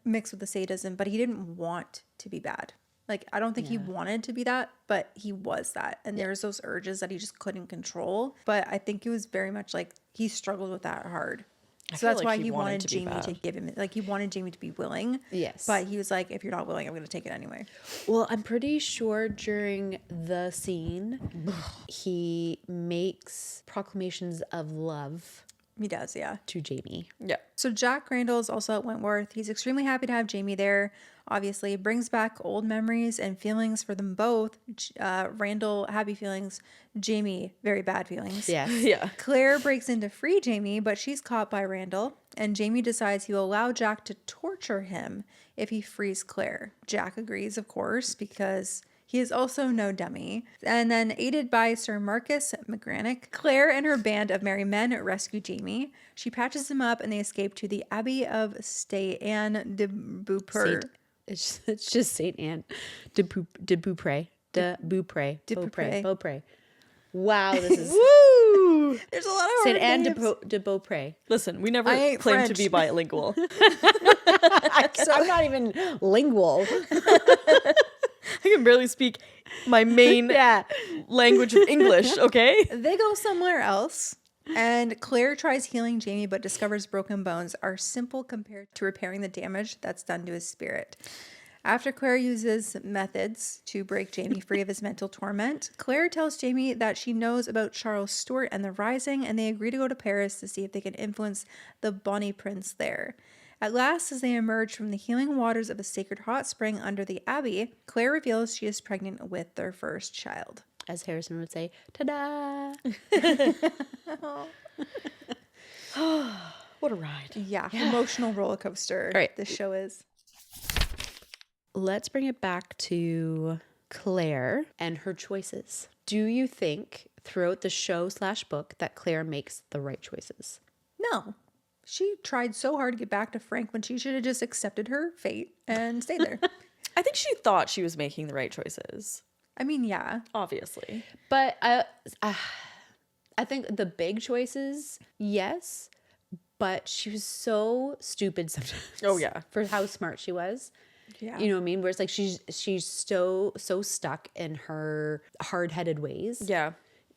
mixed with the sadism, but he didn't want to be bad. Like, I don't think he wanted to be that, but he was that. And there's those urges that he just couldn't control. But I think it was very much like he struggled with that hard. So feel that's like why he he wanted wanted to be Jamie bad. to give him, like he wanted Jamie to be willing. Yes. But he was like, if you're not willing, I'm going to take it anyway. Well, I'm pretty sure during the scene, he makes proclamations of love He does, yeah. to Jamie. Yeah. So Jack Randall is also at Wentworth. He's extremely happy to have Jamie there. Obviously, brings back old memories and feelings for them both. Randall, happy feelings. Jamie, very bad feelings. Yes. Yeah. Claire breaks in to free Jamie, but she's caught by Randall. And Jamie decides he will allow Jack to torture him if he frees Claire. Jack agrees, of course, because He is also no dummy. And then, aided by Sir Marcus McGrannock, Claire and her band of merry men rescue Jamie. She patches him up and they escape to the Abbey of Anne de Beaupre. It's just Saint Anne de Beaupre. De Beaupre. Beaupre. Wow, this is Woo! There's a lot of Saint hard Anne names. de Beaupre. Listen, we never I ain't claimed to French. be bilingual. I'm not even lingual. I can barely speak my main language of English, okay? They go somewhere else, and Claire tries healing Jamie but discovers broken bones are simple compared to repairing the damage that's done to his spirit. After Claire uses methods to break Jamie free of his mental torment, Claire tells Jamie that she knows about Charles Stuart and the Rising, and they agree to go to Paris to see if they can influence the Bonnie Prince there. At last, as they emerge from the healing waters of a sacred hot spring under the abbey, Claire reveals she is pregnant with their first child. As Harrison would say, ta-da! What a ride. Yeah, emotional roller coaster. All right. This show is. Let's bring it back to Claire and her choices. Do you think throughout the show / book that Claire makes the right choices? No. She tried so hard to get back to Frank when she should have just accepted her fate and stayed there. I think she thought she was making the right choices, I mean, yeah. obviously. But I think the big choices, yes, but she was so stupid sometimes. Oh, yeah. For how smart she was. Yeah. You know what I mean? Where it's like she's so stuck in her hard-headed ways. Yeah.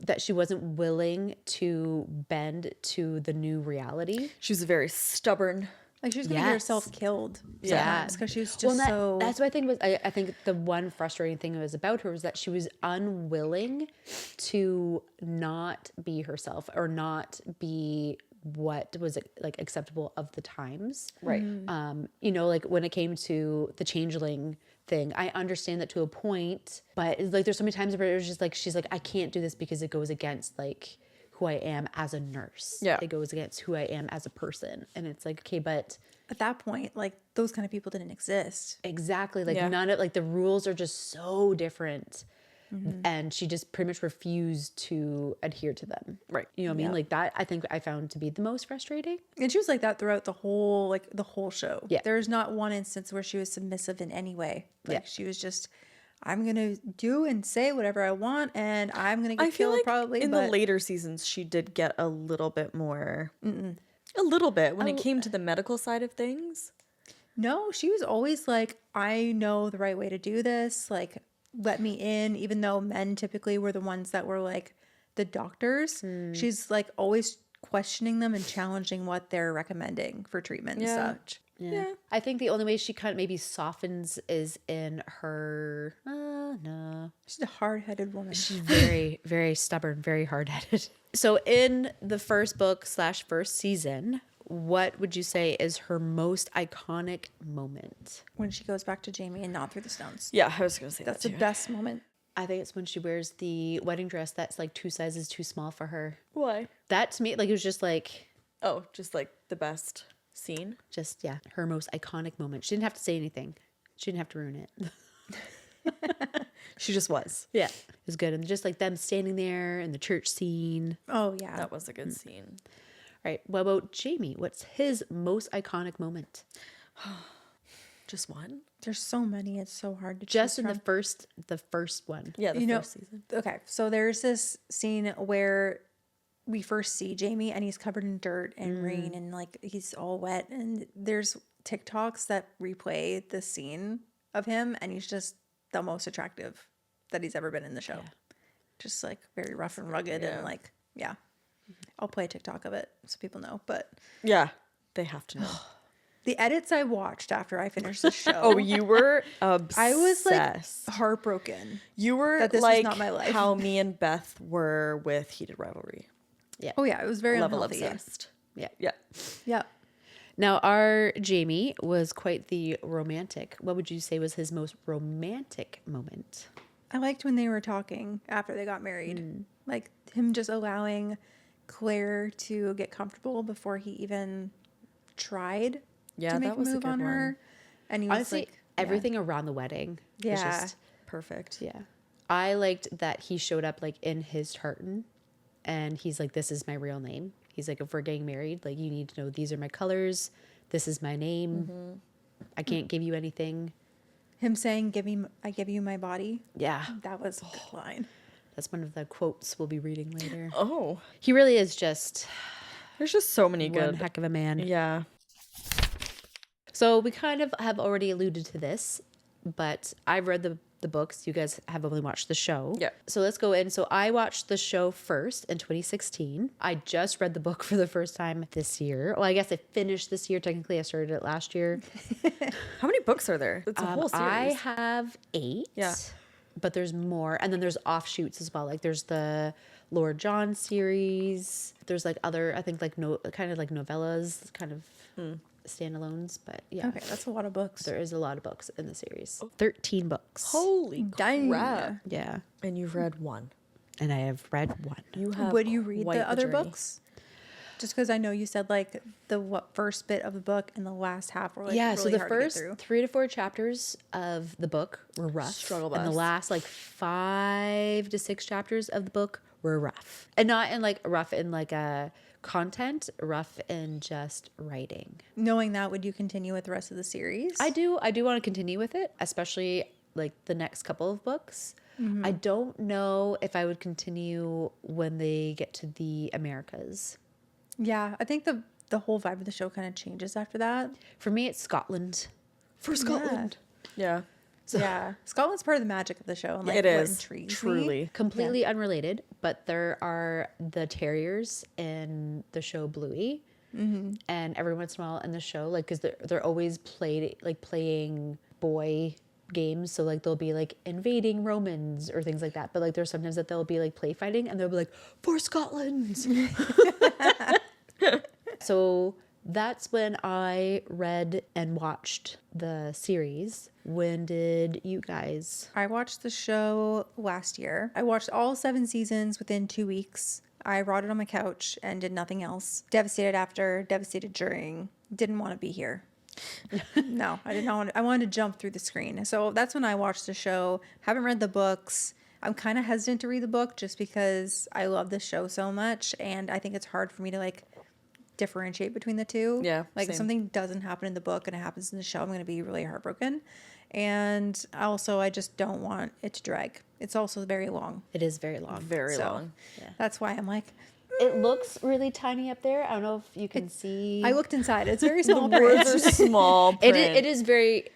That she wasn't willing to bend to the new reality. She was very stubborn. Like she was going to get herself killed. Yeah. Because she was just so. That's what I think was. I think the one frustrating thing was about her was that she was unwilling to not be herself or not be what was like acceptable of the times. Right. You know, like when it came to the changeling thing, I understand that to a point, but like there's so many times where it was just like she's like, I can't do this because it goes against like who I am as a nurse. Yeah. It goes against who I am as a person. And it's like, okay, but At that point, like those kind of people didn't exist. exactly, like Yeah. none of like the rules are just so different. And she just pretty much refused to adhere to them. Right. You know what I mean? Like that I think I found to be the most frustrating. And she was like that throughout the whole show. Yeah. There's not one instance where she was submissive in any way. Like Yeah. she was just, I'm going to do and say whatever I want and I'm going to I get feel killed like probably. in but the later seasons, she did get a little bit more. A little bit when it came to the medical side of things. No, she was always like, I know the right way to do this. Like, let me in, even though men typically were the ones that were like the doctors. She's like always questioning them and challenging what they're recommending for treatment and such. Yeah. I think the only way she kind of maybe softens is in her no. She's a hard-headed woman. She's very, very stubborn, very hard-headed. So in the first book / first season, what would you say is her most iconic moment? When she goes back to Jamie and not through the stones. Yeah, I was going to say That's that the too. best moment. I think it's when she wears the wedding dress that's like 2 sizes too small for her. Why? That to me, like it was just like, Oh, just like the best scene. just yeah, her most iconic moment. She didn't have to say anything. She didn't have to ruin it. She just was. Yeah, it was good. And just like them standing there in the church scene. Oh, yeah. That was a good scene. All right, what about Jamie? What's his most iconic moment? Just one? There's so many. It's so hard to Just choose in from. the first one. Yeah, the You know- first season. Okay, so there's this scene where we first see Jamie and he's covered in dirt and rain and like he's all wet. And there's TikToks that replay the scene of him and he's just the most attractive that he's ever been in the show. Just like very rough and rugged and like, yeah. I'll play a TikTok of it so people know. But Yeah, they have to know. the edits I watched after I finished the show. Oh, you were obsessed. I was like heartbroken. You were that this was like not my life. how me and Beth were with Heated Rivalry. Oh yeah, it was very Level unhealthy. obsessed. Yeah. Yeah. Yeah. Now, our Jamie was quite the romantic. What would you say was his most romantic moment? I liked when they were talking after they got married. Like him just allowing Claire to get comfortable before he even tried Yeah, to make that a was a move good on one. her. And he was Honestly, like, everything around the wedding was Yeah. just Perfect. Yeah. I liked that he showed up like in his tartan and he's like, this is my real name. He's like, if we're getting married, like you need to know these are my colors. This is my name. I can't give you anything. Him saying, I give you my body. Yeah. That was a good line. That's one of the quotes we'll be reading later. Oh. He really is just There's just so many one good. heck of a man. Yeah. So we kind of have already alluded to this, but I've read the books. You guys have only watched the show. Yeah. So let's go in. So I watched the show first in 2016. I just read the book for the first time this year. Well, I guess I finished this year. Technically, I started it last year. How many books are there? It's a whole series. I have 8. Yeah. But there's more. And then there's offshoots as well. Like there's the Lord John series. There's like other, I think like kind of like novellas, kind of standalones. But yeah. Okay, that's a lot of books. There is a lot of books in the series. 13 books. Holy Dang. crap. Yeah. And you've read one. And I have read one. You have Would you read quite the other journey. books? Just because I know you said like the first bit of the book and the last half were like Yeah, really so the hard to get first through. 3 to 4 chapters of the book were rough. Struggle And the bus. last like 5 to 6 chapters of the book were rough. And not in like rough in like a content, rough in just writing. Knowing that, would you continue with the rest of the series? I do want to continue with it, especially like the next couple of books. I don't know if I would continue when they get to the Americas. Yeah, I think the whole vibe of the show kind of changes after that. For me, it's Scotland. For Scotland. Yeah. Yeah, Scotland's part of the magic of the show. And like It what is. intrigues me. Truly. Completely unrelated, but there are the terriers in the show Bluey. And every once in a while in the show, like, because they're always playing boy games. So, like, they'll be, like, invading Romans or things like that. But, like, there's sometimes that they'll be, like, play fighting and they'll be like, for Scotland. So that's when I read and watched the series. When did you guys? I watched the show last year. I watched all 7 seasons within 2 weeks. I rotted on my couch and did nothing else. Devastated after, devastated during. Didn't want to be here. No, I did not want to. I wanted to jump through the screen. So that's when I watched the show. Haven't read the books. I'm kind of hesitant to read the book just because I love the show so much. And I think it's hard for me to like differentiate between the two. Yeah, Like same. if something doesn't happen in the book and it happens in the show, I'm going to be really heartbroken. And also, I just don't want it to drag. It's also very long. It is very long. Very So long. that's why I'm like, It looks really tiny up there. I don't know if you can see. I looked inside. It's very small. Words are small. It is very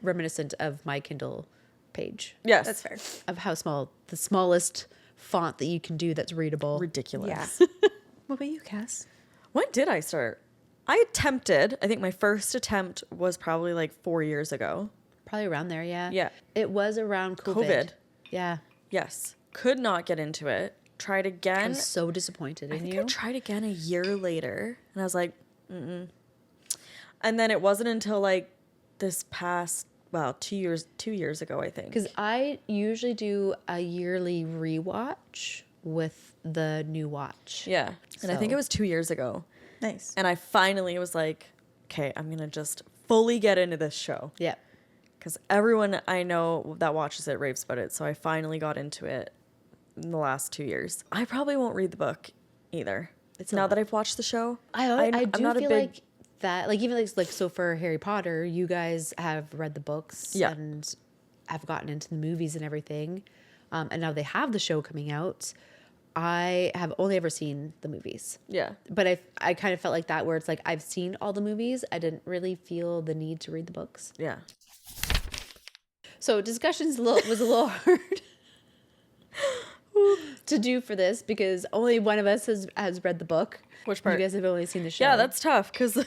reminiscent of my Kindle page. Yes. That's fair. Of how small, the smallest font that you can do that's readable. Ridiculous. Yeah. What about you, Cass? When did I start? I think my first attempt was probably like 4 years ago. Probably around there, yeah. Yeah. It was around COVID. Yeah. Yes. Could not get into it. Tried I again. was so disappointed I in think you. I tried again a year later. And I was like, mm-mm. And then it wasn't until like this past, 2 years ago, I think. Because I usually do a yearly rewatch with the new watch. Yeah. And I think So- it was 2 years ago. Nice. And I finally was like, okay, I'm going to just fully get into this show. Yeah. Because everyone I know that watches it raves about it. So I finally got into it in the last 2 years. I probably won't read the book either. It's a now lot. that I've watched the show. I I'm do not a feel big- like that, like even like so for Harry Potter, you guys have read the books Yeah. and have gotten into the movies and everything. And now they have the show coming out. I have only ever seen the movies. Yeah. But I kind of felt like that where it's like I've seen all the movies. I didn't really feel the need to read the books. Yeah. So discussions was a little hard to do for this because only one of us has read the book. Which part? You guys have only seen the show. Yeah, that's tough. Because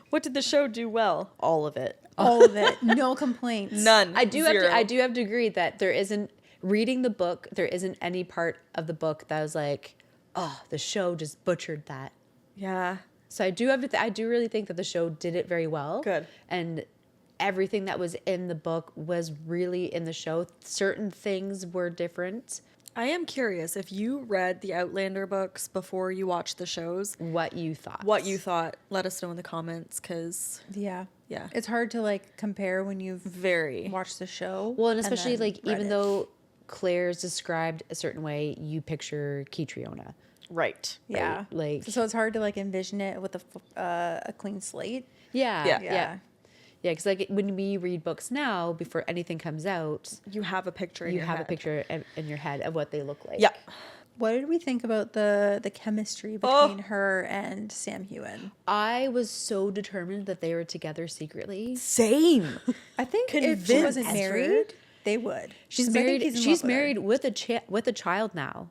what did the show do well? All of it. All of it. No complaints. None. I do Zero. have to agree that there isn't reading the book. There isn't any part of the book that was like, oh, the show just butchered that. Yeah. So I do really think that the show did it very well. Good. And everything that was in the book was really in the show. Certain things were different. I am curious if you read the Outlander books before you watched the shows, What you thought. Let us know in the comments, because Yeah. Yeah. It's hard to like compare when you've very. watched the show. Well, and especially then like read even it. though Claire's described a certain way, you picture Kitriona. Right. Yeah. Like- so it's hard to like envision it with a clean slate. Yeah. Yeah. Yeah. Yeah. Because like when we read books now, before anything comes out, You have a picture in you your have head. a picture in your head of what they look like. Yeah. What did we think about the chemistry between her and Sam Heughan? I was so determined that they were together secretly. Same. I think if she wasn't Convinced. married, they would. She's 'Cause I think married. he's in She's love with her. married with a child now,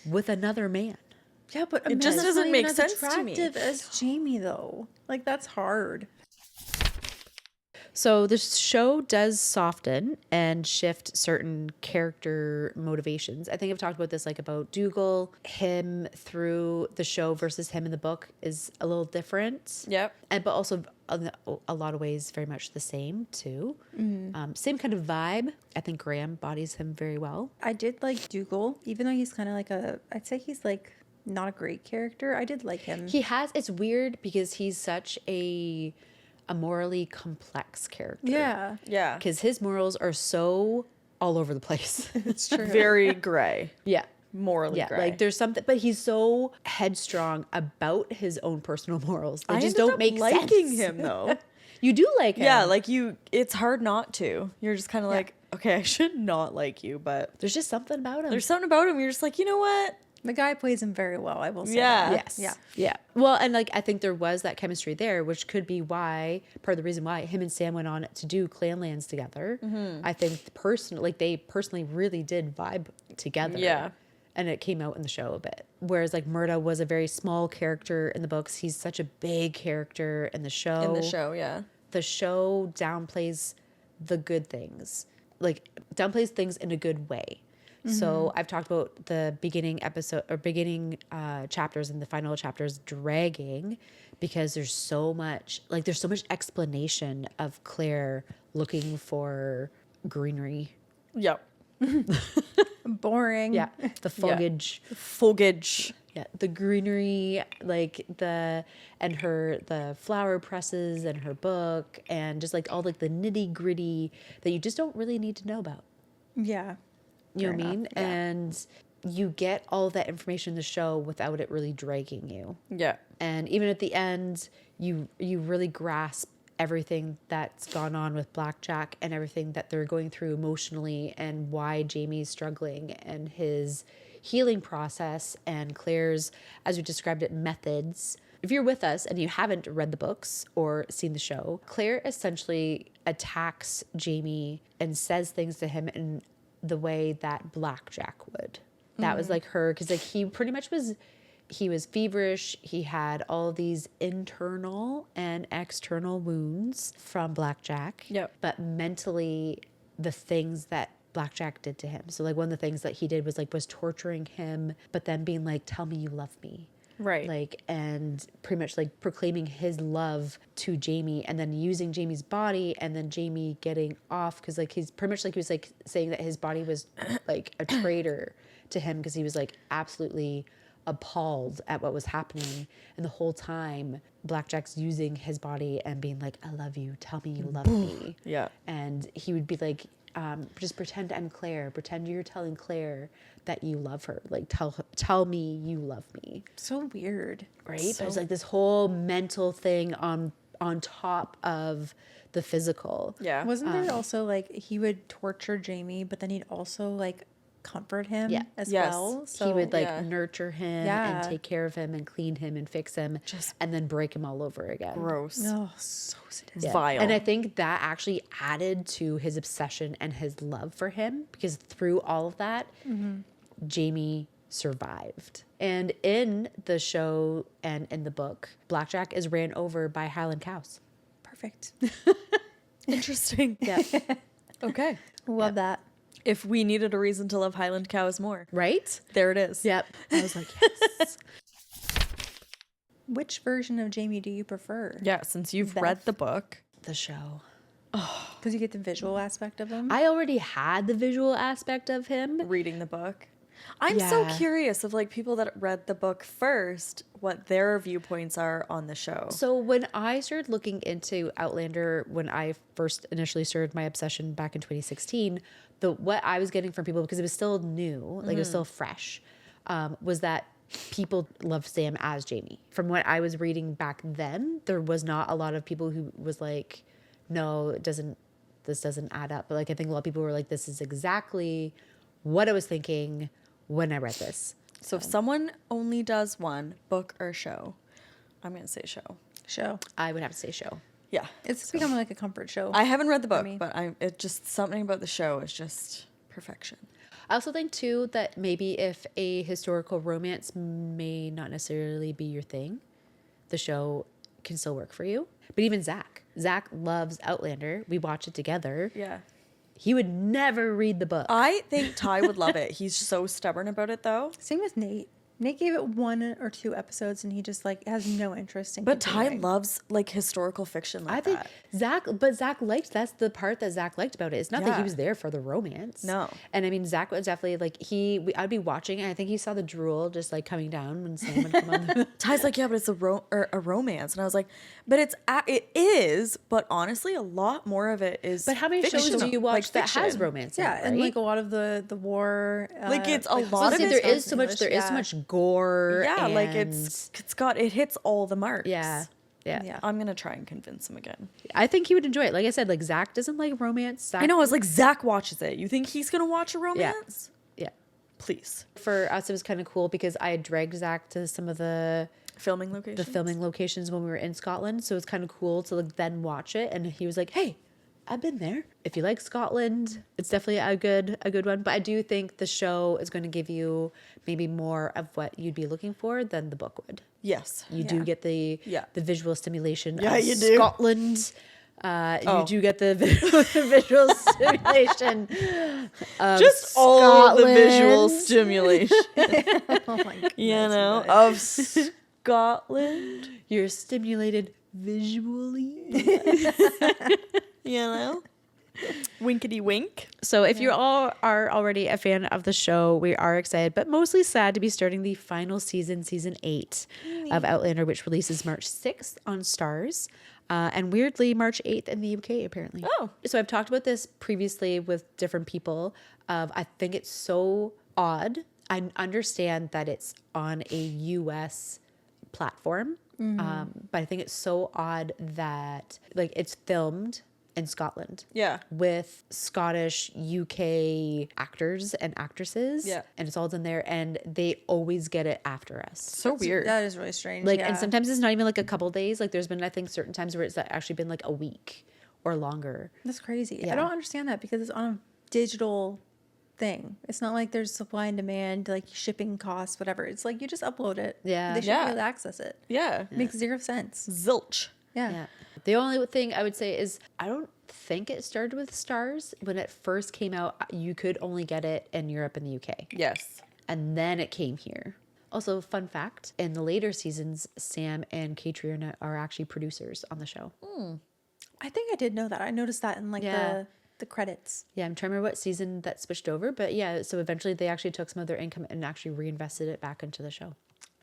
with another man. Yeah, but It just that's doesn't not make even sense as to me. attractive as Jamie though. Like that's hard. So the show does soften and shift certain character motivations. I think I've talked about this, like about Dougal. Him through the show versus him in the book is a little different. Yep. And but also in a lot of ways very much the same too. Same kind of vibe. I think Graham bodies him very well. I did like Dougal, even though he's kind of like I'd say he's like not a great character. I did like him. It's weird because he's such a morally complex character. Yeah, Yeah. Because his morals are so all over the place. it's true. Very gray. Yeah. Morally Yeah, gray. like there's something, but he's so headstrong about his own personal morals. They I just ended don't up make liking sense. him though. You do like him. Yeah, like it's hard not to. You're just kind of like, okay, I should not like you, but There's just something about him. there's something about him. You're just like, you know what? The guy plays him very well. I will say. Yeah. that. Yes. Yeah. Yeah. Well, and like I think there was that chemistry there, which could be why part of the reason why him and Sam went on to do Clanlands together. I think they personally really did vibe together. Yeah. And it came out in the show a bit. Whereas like Murda was a very small character in the books. He's such a big character in the show. In the show, yeah. The show downplays the good things, like downplays things in a good way. So I've talked about the beginning chapters and the final chapters dragging because there's so much explanation of Claire looking for greenery. Yep. Boring. Yeah. The foliage. Foliage. Yeah. The greenery, like the flower presses and her book and just like all like the nitty gritty that you just don't really need to know about. Yeah. You know what I Fair mean? enough, yeah. And you get all of that information in the show without it really dragging you. Yeah. And even at the end, you really grasp everything that's gone on with Blackjack and everything that they're going through emotionally and why Jamie's struggling and his healing process and Claire's, as we described it, methods. If you're with us and you haven't read the books or seen the show, Claire essentially attacks Jamie and says things to him in the way that Blackjack would. That was like her, because like he pretty much was, he was feverish. He had all these internal and external wounds from Blackjack. Yep. But mentally, the things that Blackjack did to him. So like one of the things that he did was torturing him, but then being like, tell me you love me. Right. Like, and pretty much like proclaiming his love to Jamie and then using Jamie's body and then Jamie getting off because like he's pretty much like he was like saying that his body was like a traitor to him because he was like absolutely appalled at what was happening. And the whole time Blackjack's using his body and being like, I love you, tell me you love me. Yeah. And he would be like, just pretend I'm Claire. Pretend you're telling Claire that you love her. Like tell me you love me. So weird. Right? There's like this whole mental thing on top of the physical. Yeah. Wasn't there also like he would torture Jamie, but then he'd also like comfort him as Yes. well? He would like yeah. nurture him Yeah. and take care of him and clean him and fix him and then break him all over again. Gross. Oh, so sadistic. Yeah. Vile. And I think that actually added to his obsession and his love for him because through all of that, Jamie survived. And in the show and in the book, Blackjack is ran over by Highland cows. Perfect. Interesting. Yeah. Okay. Love that. If we needed a reason to love Highland cows more, Right? there it is. Yep. I was like, yes. Which version of Jamie do you prefer? Yeah, since you've Beth. read the book. The show. Because you get the visual aspect of him. I already had the visual aspect of him. Reading the book. I'm so Yeah. curious of like people that read the book first, what their viewpoints are on the show. So when I started looking into Outlander, when I first initially started my obsession back in 2016, what I was getting from people, because it was still new, like it was still fresh, was that people love Sam as Jamie. From what I was reading back then, there was not a lot of people who was like, no, this doesn't add up. But like I think a lot of people were like, this is exactly what I was thinking when I read this. So if someone only does one, book or show, I'm going to say show. Show. I would have to say show. Yeah. It's become like a comfort show. I haven't read the book, me. but it just something about the show is just perfection. I also think too that maybe if a historical romance may not necessarily be your thing, the show can still work for you. But even Zach loves Outlander. We watch it together. Yeah. He would never read the book. I think Ty would love it. He's so stubborn about it though. Same with Nate. Nate gave it 1 or 2 episodes and he just like has no interest in But Ty continuing. loves like historical fiction like I think that. Zach liked, that's the part that Zach liked about it. It's not that he Yeah. was there for the romance. No. And I mean, Zach was definitely like, I'd be watching and I think he saw the drool just like coming down when Sam would come on. Ty's like, yeah, but it's a romance. And I was like, but it is, but honestly, a lot more of it is But how many shows fictional, do you watch like that has fiction. romance in Yeah, it, and right? like a lot of the war. Like, it's a lot Well, of see, it there goes is so in much. English, There is so yeah. much gore. Yeah, like and- it hits all the marks. Yeah. Yeah. I'm gonna try and convince him again. I think he would enjoy it. Like I said, like Zach doesn't like romance. Zach, I know. I was like, Zach watches it. You think he's gonna watch a romance? Yeah. Please. For us, it was kind of cool because I had dragged Zach to some of the Filming location. filming locations when we were in Scotland. So it's kind of cool to like then watch it. And he was like, "Hey, I've been there. If you like Scotland, it's definitely a good one." But I do think the show is going to give you maybe more of what you'd be looking for than the book would. Yes. You do get the Yeah. visual stimulation Yeah, of you do. Scotland. You do get the visual stimulation of Just all the visual Scotland. stimulation. Oh my goodness, you know, of Scotland. You're stimulated visually. You know, winkety wink. So if you all are already a fan of the show, we are excited, but mostly sad to be starting the final season 8 of Outlander, which releases March 6th on Starz. And weirdly, March 8th in the UK, apparently. Oh. So I've talked about this previously with different people. I think it's so odd. I understand that it's on a US platform, but I think it's so odd that like it's filmed in Scotland. Yeah. With Scottish, UK actors and actresses. Yeah. And it's all done there, and they always get it after us. So weird. That is really strange. Like, yeah. and sometimes it's not even like a couple days. Like, there's been, I think, certain times where it's actually been like a week or longer. That's crazy. Yeah. I don't understand that because it's on a digital thing. It's not like there's supply and demand, like shipping costs, whatever. It's like you just upload it. Yeah. They should Yeah. be able to access it. Yeah. Makes zero sense. Zilch. Yeah. Yeah. The only thing I would say is I don't think it started with Starz. When it first came out, you could only get it in Europe and the UK. Yes. And then it came here. Also, fun fact, in the later seasons, Sam and Katrina are actually producers on the show. I think I did know that. I noticed that in like Yeah. the credits. Yeah, I'm trying to remember what season that switched over, but yeah, so eventually they actually took some of their income and actually reinvested it back into the show.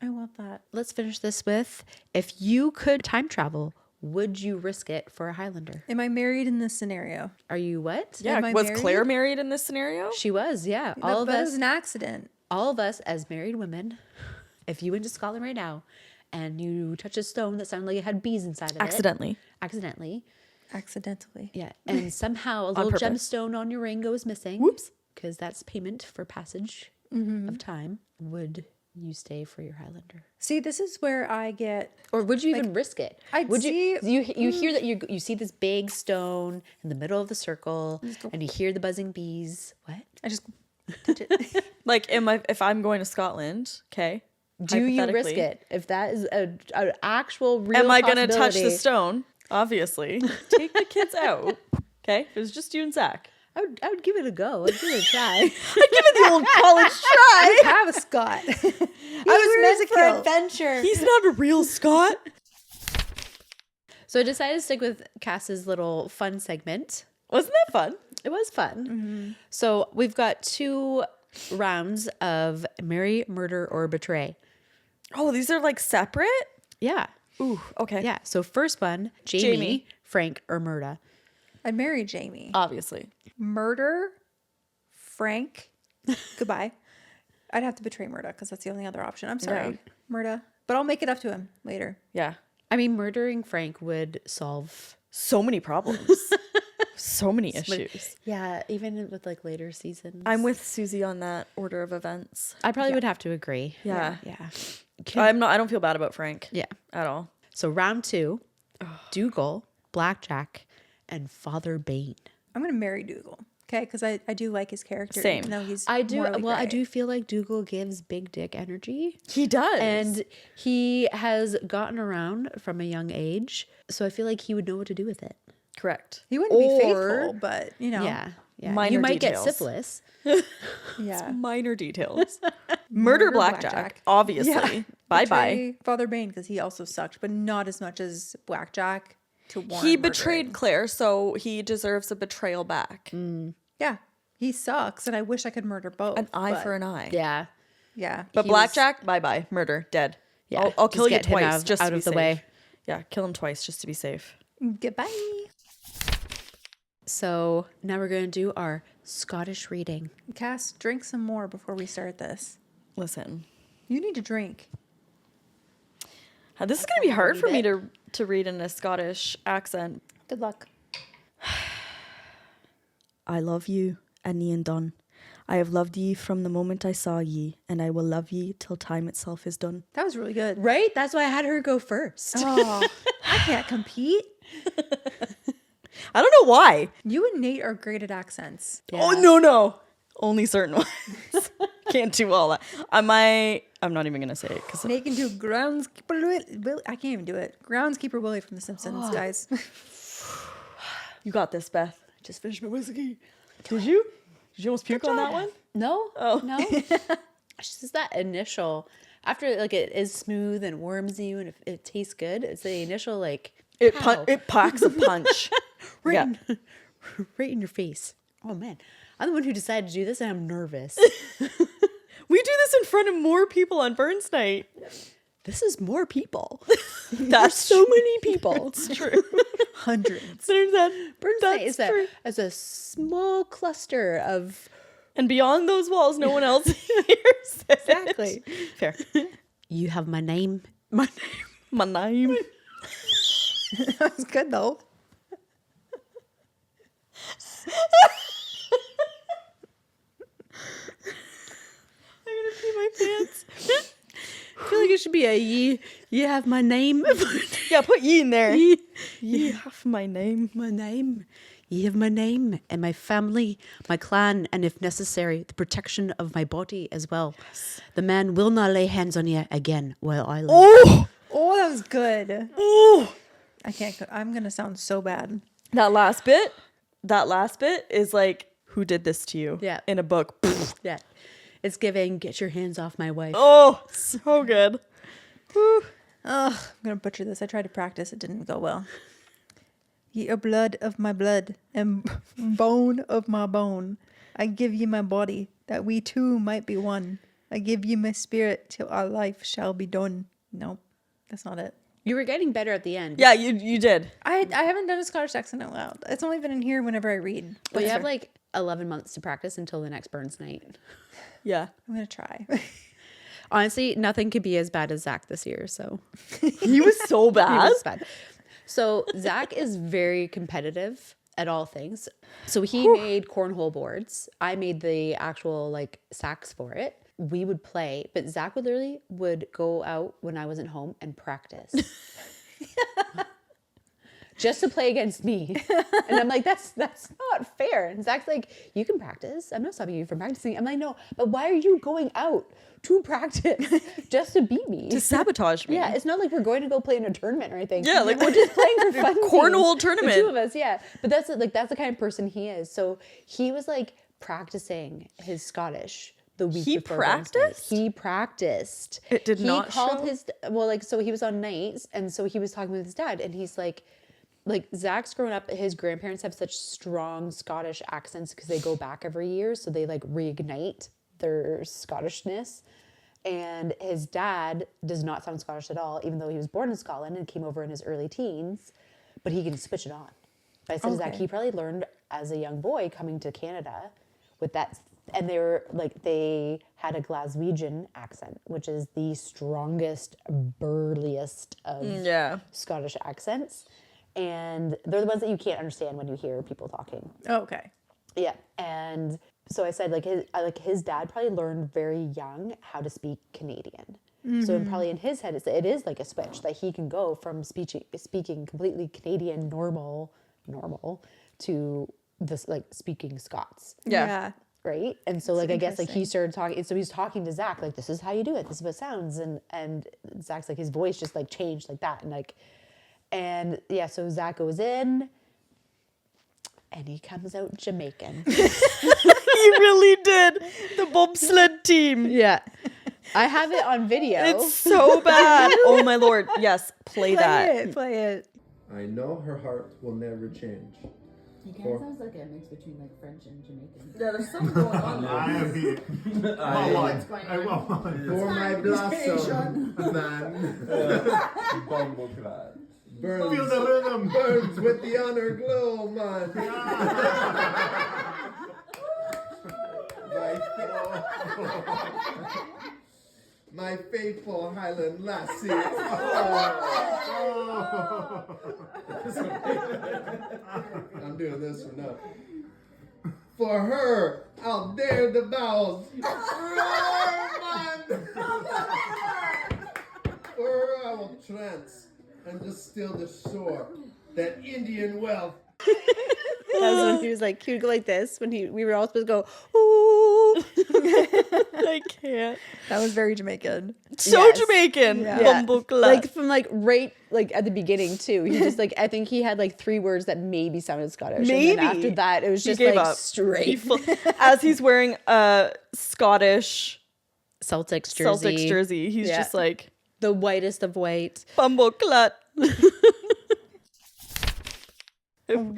I love that. Let's finish this with, if you could time travel, would you risk it for a Highlander? Am I married in this scenario? Are you what? Yeah. Am I Was married? Claire married in this scenario? She was, yeah. That All of was us, an accident. as married women, if you went to Scotland right now and you touched a stone that sounded like it had bees inside of Accidentally. it. Accidentally. Accidentally. Yeah. And somehow a little purpose. gemstone on your ring goes missing. Whoops. Because that's payment for passage of time. Would you stay for your Highlander? See, this is where I get Or would you even risk it? I'd would see- you hear that you see this big stone in the middle of the circle and you hear the buzzing bees. What? I just touch it. Like, if I'm going to Scotland, okay. Do you risk hypothetically, it? If that is an actual real Am I going to touch the possibility, stone? Obviously. Take the kids out. Okay. If it was just you and Zach. I would give it a go. I'd give it a try. Give it the old college try. I have a Scott. I was meant for adventure. He's not a real Scot. So I decided to stick with Cass's little fun segment. Wasn't that fun? It was fun. So we've got two rounds of marry, murder, or betray. Oh, these are like separate? Yeah. Ooh, okay. Yeah. So first one, Jamie, Frank, or Murda. I'd marry Jamie. Obviously. Murder, Frank, goodbye. I'd have to betray Murda because that's the only other option. I'm sorry, Murda. But I'll make it up to him later. Yeah. I mean, murdering Frank would solve So many problems. So many issues. Yeah, even with like later seasons. I'm with Susie on that order of events. I probably would have to agree. Yeah. Yeah. I don't feel bad about Frank. Yeah. At all. So round 2, Dougal, Blackjack, and Father Bane. I'm going to marry Dougal. Okay, because I do like his character. Same. Even though he's I do. morally Well, I gray. do feel like Dougal gives big dick energy. He does. And he has gotten around from a young age. So I feel like he would know what to do with it. Correct. He wouldn't be Or- faithful, but you know. Yeah. Yeah. Minor you might details. get syphilis. Yeah. Minor details. Murder Blackjack. Obviously. Yeah. Bye-bye. Betray Father Bane because he also sucked, but not as much as Blackjack to warrant He murdering. betrayed Claire, so he deserves a betrayal back. Yeah. He sucks, and I wish I could murder both. An eye but- for an eye. Yeah. Yeah. But He was- Blackjack, bye-bye. Murder. Dead. Yeah, I'll just kill you get him twice just out to be of the safe. way. Yeah, kill him twice just to be safe. Goodbye. So now we're going to do our Scottish reading. Cass, drink some more before we start this. Listen. You need to drink. This is going to be hard for me to read in a Scottish accent. Good luck. I love you, and ye and done. I have loved ye from the moment I saw ye, and I will love ye till time itself is done. That was really good. Right? That's why I had her go first. Oh, I can't compete. I don't know why. You and Nate are great at accents. Oh, no. Only certain ones. Can't do all that. I'm not even going to say it. Cause Nate can do groundskeeper Willie. I can't even do it. Groundskeeper Willie from The Simpsons, guys. you got this, Beth. I just finished my whiskey. Did you? Did you almost puke on that one? No. Oh. No. It's just that initial, after like it is smooth and warms you and it tastes good, it's the initial like, It pow. it packs a punch. right, right in your face. Oh man. I'm the one who decided to do this and I'm nervous. We do this in front of more people on Burns Night. This is more people. That's so many people. It's true. Hundreds. There's that. Burns Night is true. as a small cluster of And beyond those walls, no one else hears it. exactly. Fair. You have my name. My name. My name. That was good, though. I'm gonna pee my pants. I feel like it should be a you have my name. Yeah, put ye in there. Ye. Ye have my name. My name. Ye have my name and my family, my clan, and if necessary, the protection of my body as well. Yes. The man will not lay hands on you again while I live. Oh! Oh, that was good. Oh! I can't. I'm going to sound so bad. That last bit is like, who did this to you? Yeah. In a book. Yeah. It's giving, get your hands off my wife. Oh, so good. Whew. Ugh, I'm going to butcher this. I tried to practice. It didn't go well. Ye are blood of my blood and bone of my bone. I give ye my body that we two might be one. I give ye my spirit till our life shall be done. Nope, that's not it. You were getting better at the end. Yeah, you did. I haven't done a Scottish accent out loud. It's only been in here whenever I read. But you That's have fair. like 11 months to practice until the next Burns Night. Yeah. I'm going to try. Honestly, nothing could be as bad as Zach this year, so. He was so He bad. was bad. So Zach is very competitive at all things. So he made cornhole boards. I made the actual like sacks for it. We would play, but Zach would go out when I wasn't home and practice. Just to play against me. And I'm like, that's not fair. And Zach's like, you can practice. I'm not stopping you from practicing. I'm like, no, but why are you going out to practice just to beat me? To sabotage me. Yeah, it's not like we're going to go play in a tournament or anything. Yeah, like we're just playing for fun. cornhole tournament. The two of us, yeah. But that's the kind of person he is. So he was like practicing his Scottish the week He before Burns Night. practiced? He practiced. It did he not called show? his so he was on nights, and so he was talking with his dad, and he's like Zach's grown up, his grandparents have such strong Scottish accents because they go back every year, so they like reignite their Scottishness. And his dad does not sound Scottish at all, even though he was born in Scotland and came over in his early teens, but he can switch it on. I said, Zach, he probably learned as a young boy coming to Canada with that. And they had a Glaswegian accent, which is the strongest, burliest of Scottish accents. And they're the ones that you can't understand when you hear people talking. Oh, okay. Yeah. And so I said, his dad probably learned very young how to speak Canadian. So probably in his head, it is like a switch that he can go from speaking completely Canadian normal to this like speaking Scots. Yeah. Right. And so like, I guess like he started talking. So he's talking to Zach, like, this is how you do it. This is what it sounds. And Zach's like, his voice just like changed like that. And so Zach goes in and he comes out Jamaican. He really did. The bobsled team. Yeah. I have it on video. It's so bad. Oh my Lord. Yes. Play that. Play it. I know her heart will never change. He kind of sounds like a mix between like French and Jamaican. Yeah, there's something going on there. For my blossom, man. Burns, feel the rhythm. Burns with the honor glow, man. My faithful Highland lassie. I'm doing this for now. For her, I'll dare the bowels. For her, I will trance and distill the shore, that Indian wealth. That was when he was like, he would go like this when we were all supposed to go, ooh. I can't. That was very Jamaican. So Jamaican. Yeah. Bumbleclad. Like from like right like at the beginning too. He just like, I think he had like 3 words that maybe sounded Scottish. Maybe. And then after that it was just gave like up. straight As he's wearing a Scottish Celtics jersey. He's just like the whitest of white. Bumbleclad.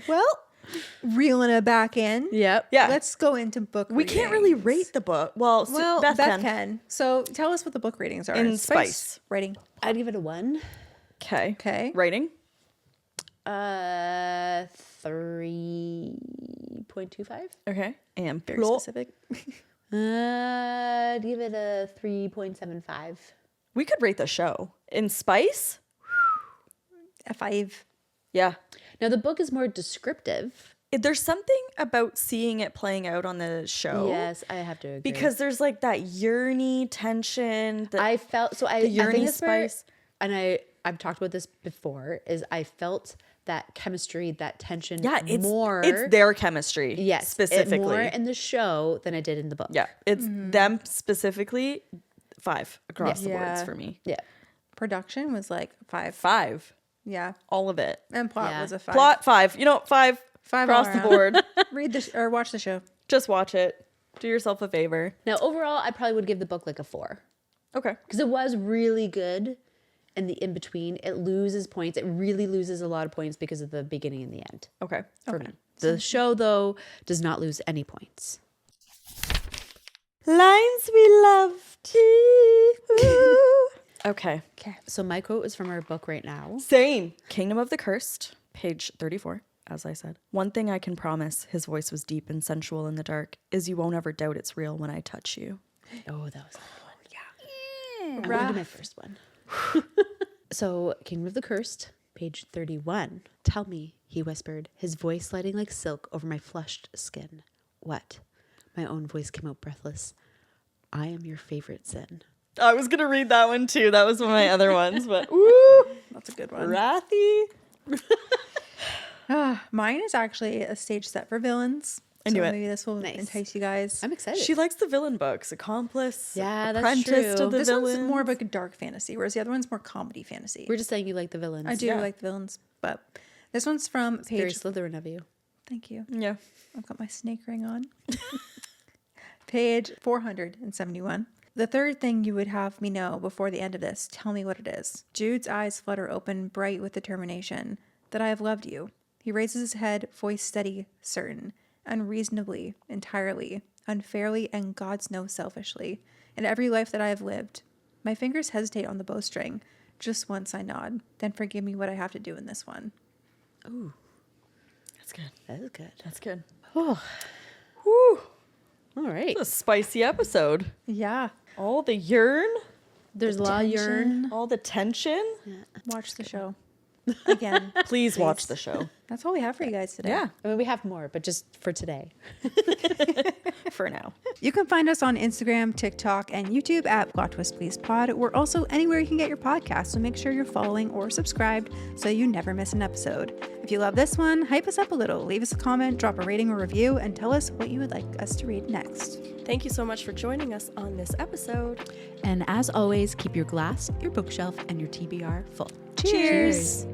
Well, reeling it back in. Yep. Yeah. Let's go into book We can't really rate the book. Well, Beth Beth can. can. So tell us what the book ratings are. In Spice. Rating. I'd give it a 1. Okay. Rating? 3.25. Okay. And Very plot? specific. I'd give it a 3.75. We could rate the show. In Spice? A 5. Yeah. Now the book is more descriptive. There's something about seeing it playing out on the show. Yes, I have to agree. Because there's like that yearny tension. I felt so. I the think yearny it's where- spice. and I've talked about this before. Is I felt that chemistry, that tension. Yeah, it's more. It's their chemistry. Yes, specifically more in the show than I did in the book. Yeah, it's them specifically. 5 across the Yeah. boards for me. Yeah. Production was like 5. 5, Yeah. all of it. And plot Yeah. was a 5. Plot 5. You know, 5 5 across all the around. board. Read or watch the show. Just watch it. Do yourself a favor. Now overall, I probably would give the book like a 4 Okay. because it was really good, and the in between it loses points. It really loses a lot of points because of the beginning and the end Okay. for me. The show though does not lose any points. Lines we loved. Okay. So my quote is from our book right now. Same. Kingdom of the Cursed, page 34, as I said. One thing I can promise, his voice was deep and sensual in the dark, is you won't ever doubt it's real when I touch you. Oh, that was a good one. Yeah. I'm going to my first one. So, Kingdom of the Cursed, page 31. Tell me, he whispered, his voice sliding like silk over my flushed skin. What? My own voice came out breathless. I am your favorite sin. I was going to read that one too. That was one of my other ones, but woo, That's a good one. wrathy. Mine is actually a stage set for villains. I knew it. Maybe this will Nice. entice you guys. I'm excited. She likes the villain books. Accomplice, Yeah, that's apprentice true. to the This villain. one's more of like a dark fantasy, whereas the other one's more comedy fantasy. We're just saying you like the villains. I do Yeah. like the villains, but this one's from Very page. Slytherin of you. Thank you. Yeah. I've got my snake ring on. Page 471. The third thing you would have me know before the end of this, tell me what it is. Jude's eyes flutter open, bright with determination. That I have loved you. He raises his head, voice steady, certain. Unreasonably, entirely. unfairly, and God's knows selfishly, in every life that I have lived. My fingers hesitate on the bowstring. Just once I nod. Then forgive me what I have to do in this one. Ooh, That's good. that is good. That's good. Oh, Whew. all right. It's a spicy episode. Yeah. All the yearn, There's a lot of urine. all the tension. Watch the show. Again. Please watch the show. That's all we have for you guys today. Yeah, I mean, we have more, but just for today. for now. You can find us on Instagram, TikTok, and YouTube at Plot Twist Please Pod. We're also anywhere you can get your podcast, so make sure you're following or subscribed so you never miss an episode. If you love this one, hype us up a little. Leave us a comment, drop a rating or review, and tell us what you would like us to read next. Thank you so much for joining us on this episode. And as always, keep your glass, your bookshelf, and your TBR full. Cheers.